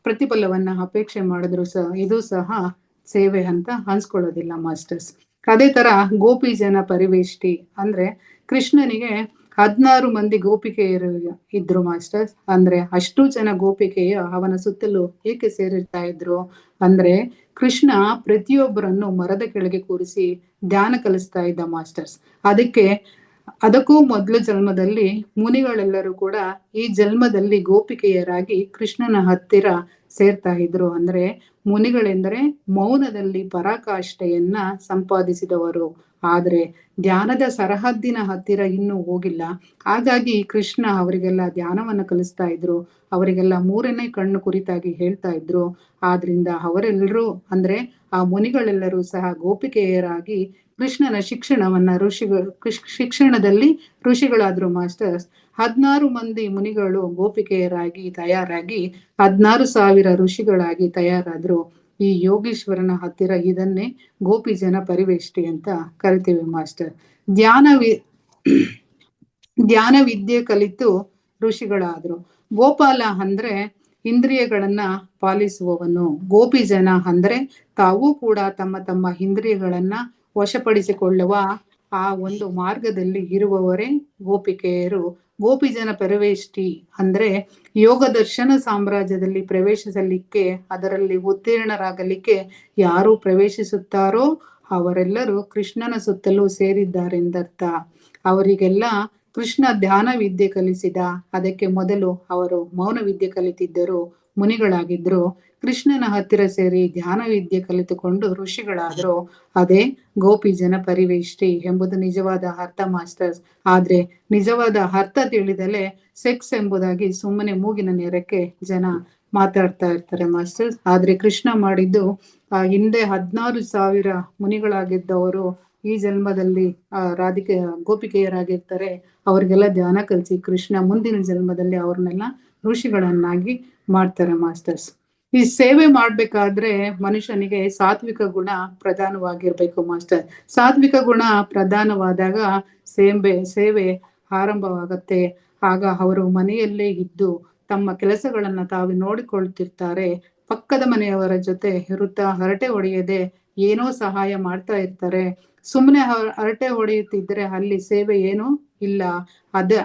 ಪ್ರತಿಫಲವನ್ನ ಅಪೇಕ್ಷೆ ಮಾಡಿದ್ರು ಸಹ ಇದು ಸಹ ಸೇವೆ ಅಂತ ಅನ್ಸ್ಕೊಳ್ಳೋದಿಲ್ಲ ಮಾಸ್ಟರ್ಸ್. ಅದೇ ತರ ಗೋಪಿ ಜನ ಪರಿವೇಷ್ಟಿ ಅಂದ್ರೆ ಕೃಷ್ಣನಿಗೆ 16 ಮಂದಿ ಗೋಪಿಕೆಯರು ಇದ್ರು ಮಾಸ್ಟರ್ಸ್. ಅಂದ್ರೆ ಅಷ್ಟು ಜನ ಗೋಪಿಕೆಯ ಅವನ ಸುತ್ತಲೂ ಏಕೆ ಸೇರಿರ್ತಾ ಇದ್ರು ಅಂದ್ರೆ, ಕೃಷ್ಣ ಪ್ರತಿಯೊಬ್ಬರನ್ನು ಮರದ ಕೆಳಗೆ ಕೂರಿಸಿ ಧ್ಯಾನ ಕಲಿಸ್ತಾ ಇದ್ದ ಮಾಸ್ಟರ್ಸ್. ಅದಕ್ಕೂ ಮೊದಲ ಜನ್ಮದಲ್ಲಿ ಮುನಿಗಳೆಲ್ಲರೂ ಕೂಡ ಈ ಜನ್ಮದಲ್ಲಿ ಗೋಪಿಕೆಯರಾಗಿ ಕೃಷ್ಣನ ಹತ್ತಿರ ಸೇರ್ತಾ ಇದ್ರು. ಅಂದ್ರೆ ಮುನಿಗಳೆಂದರೆ ಮೌನದಲ್ಲಿ ಪರಾಕಾಷ್ಠೆಯನ್ನ ಸಂಪಾದಿಸಿದವರು, ಆದ್ರೆ ಧ್ಯಾನದ ಸರಹದ್ದಿನ ಹತ್ತಿರ ಇನ್ನೂ ಹೋಗಿಲ್ಲ. ಹಾಗಾಗಿ ಕೃಷ್ಣ ಅವರಿಗೆಲ್ಲ ಧ್ಯಾನವನ್ನ ಕಲಿಸ್ತಾ ಇದ್ರು, ಅವರಿಗೆಲ್ಲ ಮೂರನೇ ಕಣ್ಣು ಕುರಿತಾಗಿ ಹೇಳ್ತಾ ಇದ್ರು. ಆದ್ರಿಂದ ಅವರೆಲ್ಲರೂ ಅಂದ್ರೆ ಆ ಮುನಿಗಳೆಲ್ಲರೂ ಸಹ ಗೋಪಿಕೆಯರಾಗಿ ಕೃಷ್ಣನ ಶಿಕ್ಷಣದಲ್ಲಿ ಋಷಿಗಳಾದ್ರು ಮಾಸ್ಟರ್ಸ್. 16 ಮಂದಿ ಮುನಿಗಳು ಗೋಪಿಕೆಯರಾಗಿ ತಯಾರಾಗಿ 16,000 ಋಷಿಗಳಾಗಿ ತಯಾರಾದ್ರು. ಈ ಯೋಗೀಶ್ವರನ ಹತ್ತಿರ ಇದನ್ನೇ ಗೋಪಿ ಜನ ಪರಿವೇಷ್ಟಿ ಅಂತ ಕರಿತೀವಿ ಮಾಸ್ಟರ್. ಧ್ಯಾನ ವಿದ್ಯೆ ಕಲಿತು ಋಷಿಗಳಾದ್ರು. ಗೋಪಾಲ ಅಂದ್ರೆ ಇಂದ್ರಿಯಗಳನ್ನ ಪಾಲಿಸುವವನು. ಗೋಪಿ ಜನ ಅಂದ್ರೆ ತಾವು ಕೂಡ ತಮ್ಮ ತಮ್ಮ ಇಂದ್ರಿಯಗಳನ್ನ ವಶಪಡಿಸಿಕೊಳ್ಳುವ ಆ ಒಂದು ಮಾರ್ಗದಲ್ಲಿ ಇರುವವರೇ ಗೋಪಿಕೆಯರು. ಗೋಪಿ ಜನ ಪರಿವೇಷ್ಟಿ ಅಂದ್ರೆ ಯೋಗ ದರ್ಶನ ಸಾಮ್ರಾಜ್ಯದಲ್ಲಿ ಪ್ರವೇಶಿಸಲಿಕ್ಕೆ, ಅದರಲ್ಲಿ ಉತ್ತೀರ್ಣರಾಗಲಿಕ್ಕೆ ಯಾರು ಪ್ರವೇಶಿಸುತ್ತಾರೋ ಅವರೆಲ್ಲರೂ ಕೃಷ್ಣನ ಸುತ್ತಲೂ ಸೇರಿದ್ದಾರೆಂದರ್ಥ. ಅವರಿಗೆಲ್ಲ ಕೃಷ್ಣ ಧ್ಯಾನ ವಿದ್ಯೆ ಕಲಿಸಿದ. ಅದಕ್ಕೆ ಮೊದಲು ಅವರು ಮೌನ ವಿದ್ಯೆ ಕಲಿತಿದ್ದರು, ಮುನಿಗಳಾಗಿದ್ರು. ಕೃಷ್ಣನ ಹತ್ತಿರ ಸೇರಿ ಧ್ಯಾನ ವಿದ್ಯೆ ಕಲಿತುಕೊಂಡು ಋಷಿಗಳಾದ್ರು. ಅದೇ ಗೋಪಿ ಜನ ಪರಿವೇಷ್ಟಿ ಎಂಬುದು ನಿಜವಾದ ಅರ್ಥ ಮಾಸ್ಟರ್ಸ್. ಆದ್ರೆ ನಿಜವಾದ ಅರ್ಥ ತಿಳಿದಲೆ ಸೆಕ್ಸ್ ಎಂಬುದಾಗಿ ಸುಮ್ಮನೆ ಮೂಗಿನ ನೇರಕ್ಕೆ ಜನ ಮಾತಾಡ್ತಾ ಇರ್ತಾರೆ ಮಾಸ್ಟರ್ಸ್. ಆದ್ರೆ ಕೃಷ್ಣ ಮಾಡಿದ್ದು ಹಿಂದೆ 16,000 ಮುನಿಗಳಾಗಿದ್ದವರು ಈ ಜನ್ಮದಲ್ಲಿ ಗೋಪಿಕೆಯರಾಗಿರ್ತಾರೆ. ಅವ್ರಿಗೆಲ್ಲ ಧ್ಯಾನ ಕಲಿಸಿ ಕೃಷ್ಣ ಮುಂದಿನ ಜನ್ಮದಲ್ಲಿ ಅವ್ರನ್ನೆಲ್ಲ ಋಷಿಗಳನ್ನಾಗಿ ಮಾಡ್ತಾರೆ ಮಾಸ್ಟರ್ಸ್. ಈ ಸೇವೆ ಮಾಡ್ಬೇಕಾದ್ರೆ ಮನುಷ್ಯನಿಗೆ ಸಾತ್ವಿಕ ಗುಣ ಪ್ರಧಾನವಾಗಿರ್ಬೇಕು ಮಾಸ್ಟರ್. ಸಾತ್ವಿಕ ಗುಣ ಪ್ರಧಾನವಾದಾಗ ಸೇವೆ ಆರಂಭವಾಗತ್ತೆ. ಆಗ ಅವರು ಮನೆಯಲ್ಲೇ ಇದ್ದು ತಮ್ಮ ಕೆಲಸಗಳನ್ನ ತಾವು ನೋಡಿಕೊಳ್ತಿರ್ತಾರೆ. ಪಕ್ಕದ ಮನೆಯವರ ಜೊತೆ ಇರುತ್ತಾ ಹರಟೆ ಹೊಡೆಯದೆ ಏನೋ ಸಹಾಯ ಮಾಡ್ತಾ ಇರ್ತಾರೆ. ಸುಮ್ಮನೆ ಹರಟೆ ಹೊಡೆಯುತ್ತಿದ್ರೆ ಅಲ್ಲಿ ಸೇವೆ ಏನೂ ಇಲ್ಲ.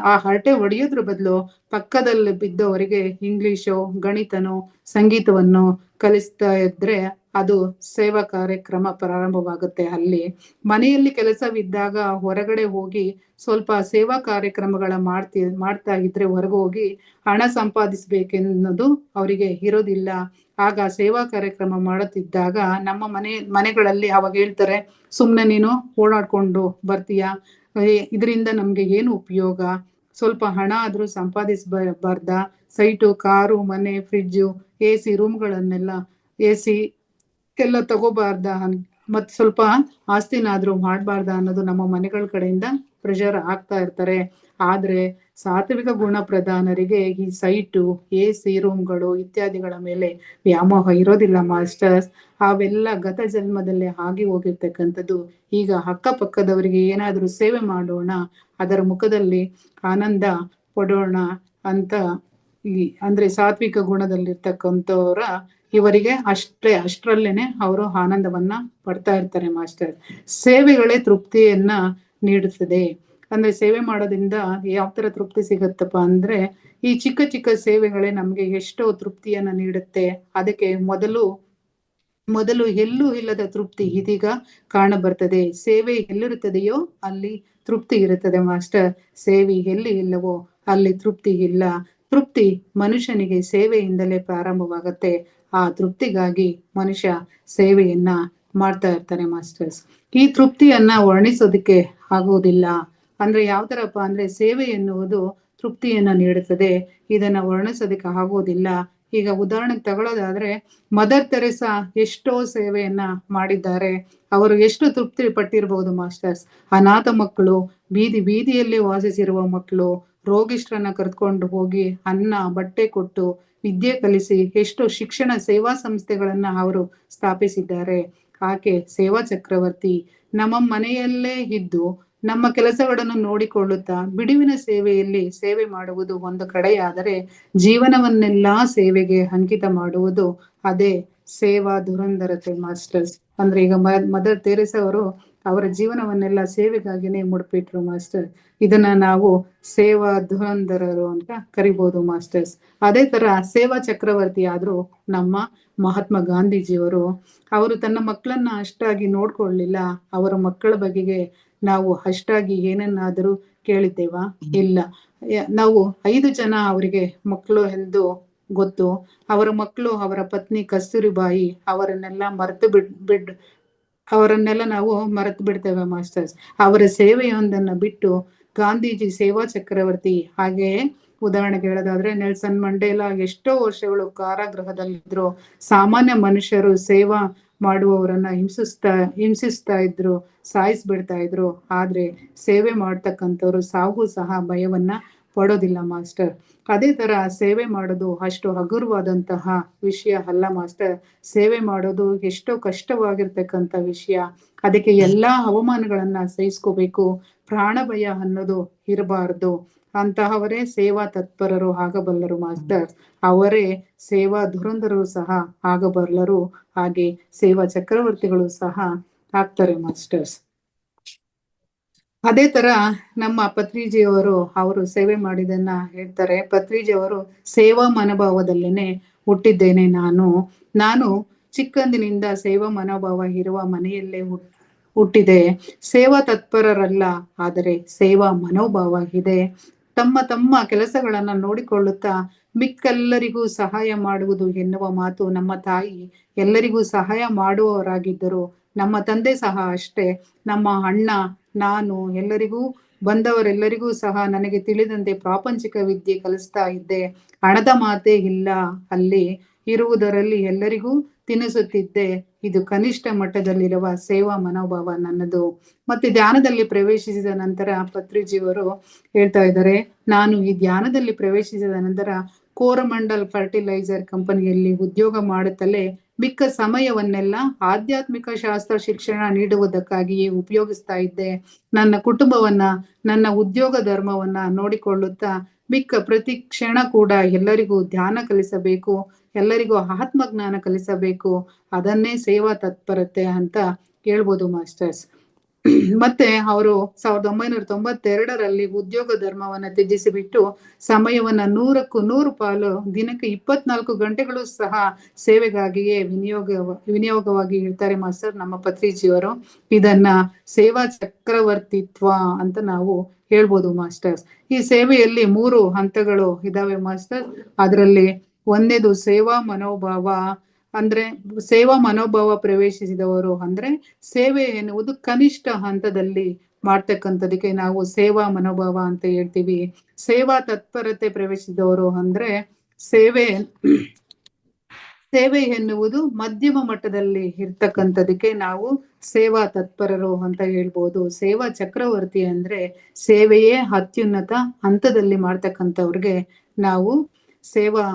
ಆ ಹರಟೆ ಹೊಡೆಯೋದ್ರ ಬದಲು ಪಕ್ಕದಲ್ಲಿ ಬಿದ್ದವರಿಗೆ ಇಂಗ್ಲಿಷೋ ಗಣಿತನೋ ಸಂಗೀತವನ್ನು ಕಲಿಸ್ತಾ ಇದ್ರೆ ಅದು ಸೇವಾ ಕಾರ್ಯಕ್ರಮ ಪ್ರಾರಂಭವಾಗುತ್ತೆ. ಅಲ್ಲಿ ಮನೆಯಲ್ಲಿ ಕೆಲಸವಿದ್ದಾಗ ಹೊರಗಡೆ ಹೋಗಿ ಸ್ವಲ್ಪ ಸೇವಾ ಕಾರ್ಯಕ್ರಮಗಳ ಮಾಡ್ತಾ ಇದ್ರೆ ಹೊರಗೆ ಹೋಗಿ ಹಣ ಸಂಪಾದಿಸ್ಬೇಕೆನ್ನೋದು ಅವರಿಗೆ ಇರೋದಿಲ್ಲ. ಆಗ ಸೇವಾ ಕಾರ್ಯಕ್ರಮ ಮಾಡುತ್ತಿದ್ದಾಗ ನಮ್ಮ ಮನೆಗಳಲ್ಲಿ ಅವಾಗ ಹೇಳ್ತಾರೆ, ಸುಮ್ಮನೆ ನೀನು ಓಡಾಡ್ಕೊಂಡು ಬರ್ತೀಯ, ಇದರಿಂದ ನಮ್ಗೆ ಏನು ಉಪಯೋಗ, ಸ್ವಲ್ಪ ಹಣ ಆದ್ರೂ ಸಂಪಾದಿಸಬಾರ್ದ, ಸೈಟು ಕಾರು ಮನೆ ಫ್ರಿಡ್ಜು AC ರೂಮ್ಗಳನ್ನೆಲ್ಲ AC ಎಲ್ಲ ತಗೋಬಾರ್ದ, ಮತ್ ಸ್ವಲ್ಪ ಆಸ್ತಿನಾದ್ರೂ ಮಾಡಬಾರ್ದ ಅನ್ನೋದು ನಮ್ಮ ಮನೆಗಳ ಕಡೆಯಿಂದ ಪ್ರೆಷರ್ ಆಗ್ತಾ ಇರ್ತಾರೆ. ಆದ್ರೆ ಸಾತ್ವಿಕ ಗುಣ ಪ್ರಧಾನರಿಗೆ ಈ ಸೈಟು AC ರೂಮ್ಗಳು ಇತ್ಯಾದಿಗಳ ಮೇಲೆ ವ್ಯಾಮೋಹ ಇರೋದಿಲ್ಲ ಮಾಸ್ಟರ್ಸ್. ಅವೆಲ್ಲ ಗತ ಜನ್ಮದಲ್ಲೇ ಆಗಿ ಹೋಗಿರ್ತಕ್ಕಂಥದ್ದು. ಈಗ ಅಕ್ಕಪಕ್ಕದವರಿಗೆ ಏನಾದ್ರೂ ಸೇವೆ ಮಾಡೋಣ, ಅದರ ಮುಖದಲ್ಲಿ ಆನಂದ ಪಡೋಣ ಅಂತ ಅಂದ್ರೆ ಸಾತ್ವಿಕ ಗುಣದಲ್ಲಿರ್ತಕ್ಕಂಥವ್ರ ಇವರಿಗೆ ಅಷ್ಟರಲ್ಲೇನೆ ಅವರು ಆನಂದವನ್ನ ಪಡ್ತಾ ಇರ್ತಾರೆ ಮಾಸ್ಟರ್. ಸೇವೆಗಳೇ ತೃಪ್ತಿಯನ್ನ ನೀಡುತ್ತದೆ. ಅಂದ್ರೆ ಸೇವೆ ಮಾಡೋದ್ರಿಂದ ಯಾವ ತರ ತೃಪ್ತಿ ಸಿಗತ್ತಪ್ಪ ಅಂದ್ರೆ, ಈ ಚಿಕ್ಕ ಚಿಕ್ಕ ಸೇವೆಗಳೇ ನಮ್ಗೆ ಎಷ್ಟೋ ತೃಪ್ತಿಯನ್ನ ನೀಡುತ್ತೆ. ಅದಕ್ಕೆ ಮೊದಲು ಎಲ್ಲೂ ಇಲ್ಲದ ತೃಪ್ತಿ ಇದೀಗ ಕಾಣಬರ್ತದೆ. ಸೇವೆ ಎಲ್ಲಿರುತ್ತದೆಯೋ ಅಲ್ಲಿ ತೃಪ್ತಿ ಇರುತ್ತದೆ ಮಾಸ್ಟರ್. ಸೇವೆ ಎಲ್ಲಿ ಇಲ್ಲವೋ ಅಲ್ಲಿ ತೃಪ್ತಿ ಇಲ್ಲ. ತೃಪ್ತಿ ಮನುಷ್ಯನಿಗೆ ಸೇವೆಯಿಂದಲೇ ಪ್ರಾರಂಭವಾಗತ್ತೆ. ಆ ತೃಪ್ತಿಗಾಗಿ ಮನುಷ್ಯ ಸೇವೆಯನ್ನ ಮಾಡ್ತಾ ಇರ್ತಾನೆ ಮಾಸ್ಟರ್ಸ್. ಈ ತೃಪ್ತಿಯನ್ನ ವರ್ಣಿಸೋದಕ್ಕೆ ಆಗುವುದಿಲ್ಲ. ಅಂದ್ರೆ ಯಾವ ತರಪ್ಪ ಅಂದ್ರೆ, ಸೇವೆ ಎನ್ನುವುದು ತೃಪ್ತಿಯನ್ನ ನೀಡುತ್ತದೆ. ಇದನ್ನ ವರ್ಣಿಸೋದಕ್ಕೆ ಆಗೋದಿಲ್ಲ. ಈಗ ಉದಾಹರಣೆಗೆ ತಗೊಳ್ಳೋದಾದ್ರೆ, ಮದರ್ ತೆರೇಸಾ ಎಷ್ಟೋ ಸೇವೆಯನ್ನ ಮಾಡಿದ್ದಾರೆ. ಅವರು ಎಷ್ಟು ತೃಪ್ತಿ ಪಟ್ಟಿರಬಹುದು ಮಾಸ್ಟರ್ಸ್. ಅನಾಥ ಮಕ್ಕಳು, ಬೀದಿಯಲ್ಲಿ ವಾಸಿಸಿರುವ ಮಕ್ಕಳು, ರೋಗಿಷ್ಠರನ್ನ ಕರೆದುಕೊಂಡು ಹೋಗಿ ಅನ್ನ ಬಟ್ಟೆ ಕೊಟ್ಟು ವಿದ್ಯೆ ಕಲಿಸಿ ಎಷ್ಟು ಶಿಕ್ಷಣ ಸೇವಾ ಸಂಸ್ಥೆಗಳನ್ನ ಅವರು ಸ್ಥಾಪಿಸಿದ್ದಾರೆ. ಆಕೆ ಸೇವಾ ಚಕ್ರವರ್ತಿ. ನಮ್ಮ ಮನೆಯಲ್ಲೇ ಇದ್ದು ನಮ್ಮ ಕೆಲಸಗಳನ್ನು ನೋಡಿಕೊಳ್ಳುತ್ತಾ ಬಿಡುವಿನ ಸೇವೆಯಲ್ಲಿ ಸೇವೆ ಮಾಡುವುದು ಒಂದು ಕಡೆಯಾದರೆ, ಜೀವನವನ್ನೆಲ್ಲಾ ಸೇವೆಗೆ ಅಂಕಿತ ಮಾಡುವುದು ಅದೇ ಸೇವಾ ಧುರಂಧರತೆ ಮಾಸ್ಟರ್ಸ್. ಅಂದ್ರೆ ಈಗ ಮದರ್ ತೆರೇಸಾ ಅವರು ಅವರ ಜೀವನವನ್ನೆಲ್ಲ ಸೇವೆಗಾಗಿನೇ ಮುಡುಪಿಟ್ರು ಮಾಸ್ಟರ್. ಇದನ್ನ ನಾವು ಸೇವಾ ಧುರಂಧರರು ಅಂತ ಕರಿಬಹುದು ಮಾಸ್ಟರ್ಸ್. ಅದೇ ತರ ಸೇವಾ ಚಕ್ರವರ್ತಿ ಆದ್ರೂ ನಮ್ಮ ಮಹಾತ್ಮ ಗಾಂಧೀಜಿಯವರು, ಅವರು ತನ್ನ ಮಕ್ಕಳನ್ನ ಅಷ್ಟಾಗಿ ನೋಡ್ಕೊಳ್ಳಿಲ್ಲ. ಅವರ ಮಕ್ಕಳ ಬಗೆಗೆ ನಾವು ಅಷ್ಟಾಗಿ ಏನನ್ನಾದರೂ ಕೇಳಿದ್ದೇವಾ? ಇಲ್ಲ. ನಾವು 5 ಜನ ಅವರಿಗೆ ಮಕ್ಕಳು ಎಂದು ಗೊತ್ತು. ಅವರ ಮಕ್ಕಳು, ಅವರ ಪತ್ನಿ ಕಸ್ತೂರಿಬಾಯಿ, ಅವರನ್ನೆಲ್ಲ ನಾವು ಮರೆತು ಬಿಡ್ತೇವೆ ಮಾಸ್ಟರ್ಸ್. ಅವರ ಸೇವೆಯೊಂದನ್ನ ಬಿಟ್ಟು ಗಾಂಧೀಜಿ ಸೇವಾ ಚಕ್ರವರ್ತಿ. ಹಾಗೆಯೇ ಉದಾಹರಣೆಗೆ ಹೇಳೋದಾದ್ರೆ, ನೆಲ್ಸನ್ ಮಂಡೇಲಾ ಎಷ್ಟೋ ವರ್ಷಗಳು ಕಾರಾಗೃಹದಲ್ಲಿದ್ರು. ಸಾಮಾನ್ಯ ಮನುಷ್ಯರು ಸೇವಾ ಮಾಡುವವರನ್ನ ಹಿಂಸಿಸ್ತಾ ಇದ್ರು, ಸಾಯಿಸ್ಬಿಡ್ತಾ ಇದ್ರು. ಆದ್ರೆ ಸೇವೆ ಮಾಡ್ತಕ್ಕಂಥವ್ರು ಸಾವು ಸಹ ಭಯವನ್ನ ಪಡೋದಿಲ್ಲ ಮಾಸ್ಟರ್. ಅದೇ ತರ ಸೇವೆ ಮಾಡೋದು ಅಷ್ಟು ಹಗುರವಾದಂತಹ ವಿಷಯ ಅಲ್ಲ ಮಾಸ್ಟರ್. ಸೇವೆ ಮಾಡೋದು ಎಷ್ಟೋ ಕಷ್ಟವಾಗಿರ್ತಕ್ಕಂಥ ವಿಷಯ. ಅದಕ್ಕೆ ಎಲ್ಲಾ ಅವಮಾನಗಳನ್ನ ಸಹಿಸ್ಕೋಬೇಕು. ಪ್ರಾಣ ಭಯ ಅನ್ನೋದು ಇರಬಾರ್ದು. ಅಂತಹವರೇ ಸೇವಾ ತತ್ಪರರು ಆಗಬಲ್ಲರು ಮಾಸ್ಟರ್. ಅವರೇ ಸೇವಾ ಧುರಂಧರರು ಸಹ ಆಗಬಲ್ಲರು. ಹಾಗೆ ಸೇವಾ ಚಕ್ರವರ್ತಿಗಳು ಸಹ ಆಗ್ತಾರೆ ಮಾಸ್ಟರ್ಸ್. ಅದೇ ತರ ನಮ್ಮ ಅವರು ಸೇವೆ ಮಾಡಿದನ್ನ ಹೇಳ್ತಾರೆ. ಪತ್ರಿಜಿಯವರು ಸೇವಾ ಮನೋಭಾವದಲ್ಲೇನೆ ಹುಟ್ಟಿದ್ದೇನೆ ನಾನು ಚಿಕ್ಕಂದಿನಿಂದ ಸೇವಾ ಮನೋಭಾವ ಇರುವ ಮನೆಯಲ್ಲೇ ಹುಟ್ಟಿದೆ. ಸೇವಾ ತತ್ಪರರಲ್ಲ, ಆದರೆ ಸೇವಾ ಮನೋಭಾವ ಇದೆ. ತಮ್ಮ ಕೆಲಸಗಳನ್ನ ನೋಡಿಕೊಳ್ಳುತ್ತಾ ಮಿಕ್ಕೆಲ್ಲರಿಗೂ ಸಹಾಯ ಮಾಡುವುದು ಎನ್ನುವ ಮಾತು. ನಮ್ಮ ತಾಯಿ ಎಲ್ಲರಿಗೂ ಸಹಾಯ ಮಾಡುವವರಾಗಿದ್ದರು. ನಮ್ಮ ತಂದೆ ಸಹ ಅಷ್ಟೇ. ನಮ್ಮ ಅಣ್ಣ, ನಾನು ಬಂದವರೆಲ್ಲರಿಗೂ ಸಹ ನನಗೆ ತಿಳಿದಂತೆ ಪ್ರಾಪಂಚಿಕ ವಿದ್ಯೆ ಕಲಿಸ್ತಾ ಇದ್ದೆ. ಹಣದ ಮಾತೇ ಇಲ್ಲ ಅಲ್ಲಿ. ಇರುವುದರಲ್ಲಿ ಎಲ್ಲರಿಗೂ ತಿನ್ನಿಸುತ್ತಿದ್ದೆ. ಇದು ಕನಿಷ್ಠ ಮಟ್ಟದಲ್ಲಿರುವ ಸೇವಾ ಮನೋಭಾವ ನನ್ನದು. ಮತ್ತೆ ಧ್ಯಾನದಲ್ಲಿ ಪ್ರವೇಶಿಸಿದ ನಂತರ ಪತ್ರಿಜಿಯವರು ಹೇಳ್ತಾ ಇದ್ದಾರೆ, ನಾನು ಈ ಧ್ಯಾನದಲ್ಲಿ ಪ್ರವೇಶಿಸಿದ ನಂತರ ಕೋರಮಂಡಲ್ ಫರ್ಟಿಲೈಸರ್ ಕಂಪನಿಯಲ್ಲಿ ಉದ್ಯೋಗ ಮಾಡುತ್ತಲೇ ಮಿಕ್ಕ ಸಮಯವನ್ನೆಲ್ಲ ಆಧ್ಯಾತ್ಮಿಕ ಶಾಸ್ತ್ರ ಶಿಕ್ಷಣ ನೀಡುವುದಕ್ಕಾಗಿಯೇ ಉಪಯೋಗಿಸ್ತಾ ಇದ್ದೆ. ನನ್ನ ಕುಟುಂಬವನ್ನ, ನನ್ನ ಉದ್ಯೋಗ ಧರ್ಮವನ್ನ ನೋಡಿಕೊಳ್ಳುತ್ತಾ ಮಿಕ್ಕ ಪ್ರತಿ ಕ್ಷಣ ಕೂಡ ಎಲ್ಲರಿಗೂ ಧ್ಯಾನ ಕಲಿಸಬೇಕು, ಎಲ್ಲರಿಗೂ ಆತ್ಮಜ್ಞಾನ ಕಲಿಸಬೇಕು. ಅದನ್ನೇ ಸೇವಾ ತತ್ಪರತೆ ಅಂತ ಹೇಳ್ಬೋದು ಮಾಸ್ಟರ್ಸ್. ಮತ್ತೆ ಅವರು 1992ರಲ್ಲಿ ಉದ್ಯೋಗ ಧರ್ಮವನ್ನ ತ್ಯಜಿಸಿಬಿಟ್ಟು ಸಮಯವನ್ನ 100ಕ್ಕೂ 100 ಪಾಲು, ದಿನಕ್ಕೆ 24 ಗಂಟೆಗಳು ಸಹ ಸೇವೆಗಾಗಿಯೇ ವಿನಿಯೋಗವಾಗಿ ಇರ್ತಾರೆ ಮಾಸ್ಟರ್ ನಮ್ಮ ಪತ್ರಿಜಿಯವರು. ಇದನ್ನ ಸೇವಾ ಚಕ್ರವರ್ತಿತ್ವ ಅಂತ ನಾವು ಹೇಳ್ಬೋದು ಮಾಸ್ಟರ್ಸ್. ಈ ಸೇವೆಯಲ್ಲಿ 3 ಹಂತಗಳು ಇದಾವೆ ಮಾಸ್ಟರ್. ಅದರಲ್ಲಿ ಒಂದೇದು ಸೇವಾ ಮನೋಭಾವ. ಅಂದ್ರೆ ಸೇವಾ ಮನೋಭಾವ ಪ್ರವೇಶಿಸಿದವರು ಅಂದ್ರೆ ಸೇವೆ ಎನ್ನುವುದು ಕನಿಷ್ಠ ಹಂತದಲ್ಲಿ ಮಾಡ್ತಕ್ಕಂಥದಕ್ಕೆ ನಾವು ಸೇವಾ ಮನೋಭಾವ ಅಂತ ಹೇಳ್ತೀವಿ. ಸೇವಾ ತತ್ಪರತೆ ಪ್ರವೇಶಿಸಿದವರು ಅಂದ್ರೆ ಸೇವೆ ಎನ್ನುವುದು ಮಧ್ಯಮ ಮಟ್ಟದಲ್ಲಿ ಇರ್ತಕ್ಕಂಥದಕ್ಕೆ ನಾವು ಸೇವಾ ತತ್ಪರರು ಅಂತ ಹೇಳ್ಬೋದು. ಸೇವಾ ಚಕ್ರವರ್ತಿ ಅಂದ್ರೆ ಸೇವೆಯೇ ಅತ್ಯುನ್ನತ ಹಂತದಲ್ಲಿ ಮಾಡ್ತಕ್ಕಂಥವ್ರಿಗೆ ನಾವು ಸೇವಾ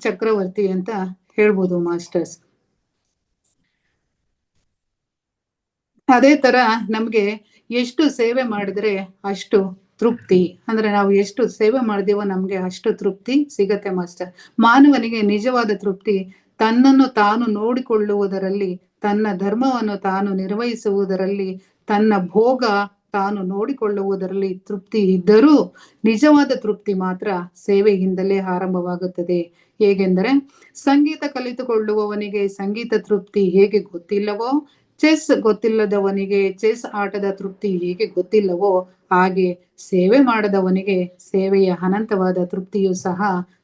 ಚಕ್ರವರ್ತಿ ಅಂತ ಹೇಳ್ಬೋದು ಮಾಸ್ಟರ್ಸ್. ಅದೇ ತರ ನಮ್ಗೆ ಎಷ್ಟು ಸೇವೆ ಮಾಡಿದ್ರೆ ಅಷ್ಟು ತೃಪ್ತಿ. ಅಂದ್ರೆ ನಾವು ಎಷ್ಟು ಸೇವೆ ಮಾಡಿದೀವೋ ನಮ್ಗೆ ಅಷ್ಟು ತೃಪ್ತಿ ಸಿಗತ್ತೆ ಮಾಸ್ಟರ್. ಮಾನವನಿಗೆ ನಿಜವಾದ ತೃಪ್ತಿ ತನ್ನನ್ನು ತಾನು ನೋಡಿಕೊಳ್ಳುವುದರಲ್ಲಿ, ತನ್ನ ಧರ್ಮವನ್ನು ತಾನು ನಿರ್ವಹಿಸುವುದರಲ್ಲಿ, ತನ್ನ ಭೋಗ ತಾನು ನೋಡಿಕೊಳ್ಳುವುದರಲ್ಲಿ ತೃಪ್ತಿ ಇದ್ದರೂ ನಿಜವಾದ ತೃಪ್ತಿ ಮಾತ್ರ ಸೇವೆಯಿಂದಲೇ ಆರಂಭವಾಗುತ್ತದೆ. ಹೇಗೆಂದರೆ, ಸಂಗೀತ ಕಲಿತುಕೊಳ್ಳುವವನಿಗೆ ಸಂಗೀತ ತೃಪ್ತಿ ಹೇಗೆ ಗೊತ್ತಿಲ್ಲವೋ, ಚೆಸ್ ಗೊತ್ತಿಲ್ಲದವನಿಗೆ ಚೆಸ್ ಆಟದ ತೃಪ್ತಿ ಹೇಗೆ ಗೊತ್ತಿಲ್ಲವೋ, ಹಾಗೆ ಸೇವೆ ಮಾಡದವನಿಗೆ ಸೇವೆಯ ಅನಂತವಾದ ತೃಪ್ತಿಯೂ ಸಹ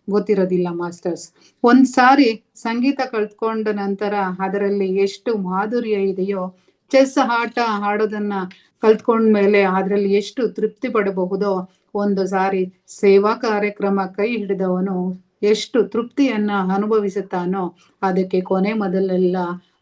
ಗೊತ್ತಿರೋದಿಲ್ಲ ಮಾಸ್ಟರ್ಸ್. ಒಂದ್ಸಾರಿ ಸಂಗೀತ ಕಲ್ತ್ಕೊಂಡ ನಂತರ ಅದರಲ್ಲಿ ಎಷ್ಟು ಮಾಧುರ್ಯ ಇದೆಯೋ, ಚೆಸ್ ಆಟ ಆಡೋದನ್ನ ಕಲ್ತ್ಕೊಂಡ್ಮೇಲೆ ಅದರಲ್ಲಿ ಎಷ್ಟು ತೃಪ್ತಿ ಪಡಬಹುದೋ, ಒಂದು ಸಾರಿ ಸೇವಾ ಕಾರ್ಯಕ್ರಮ ಕೈ ಹಿಡಿದವನು ಎಷ್ಟು ತೃಪ್ತಿಯನ್ನ ಅನುಭವಿಸುತ್ತಾನೋ ಅದಕ್ಕೆ ಕೊನೆ ಮೊದಲೆಲ್ಲ.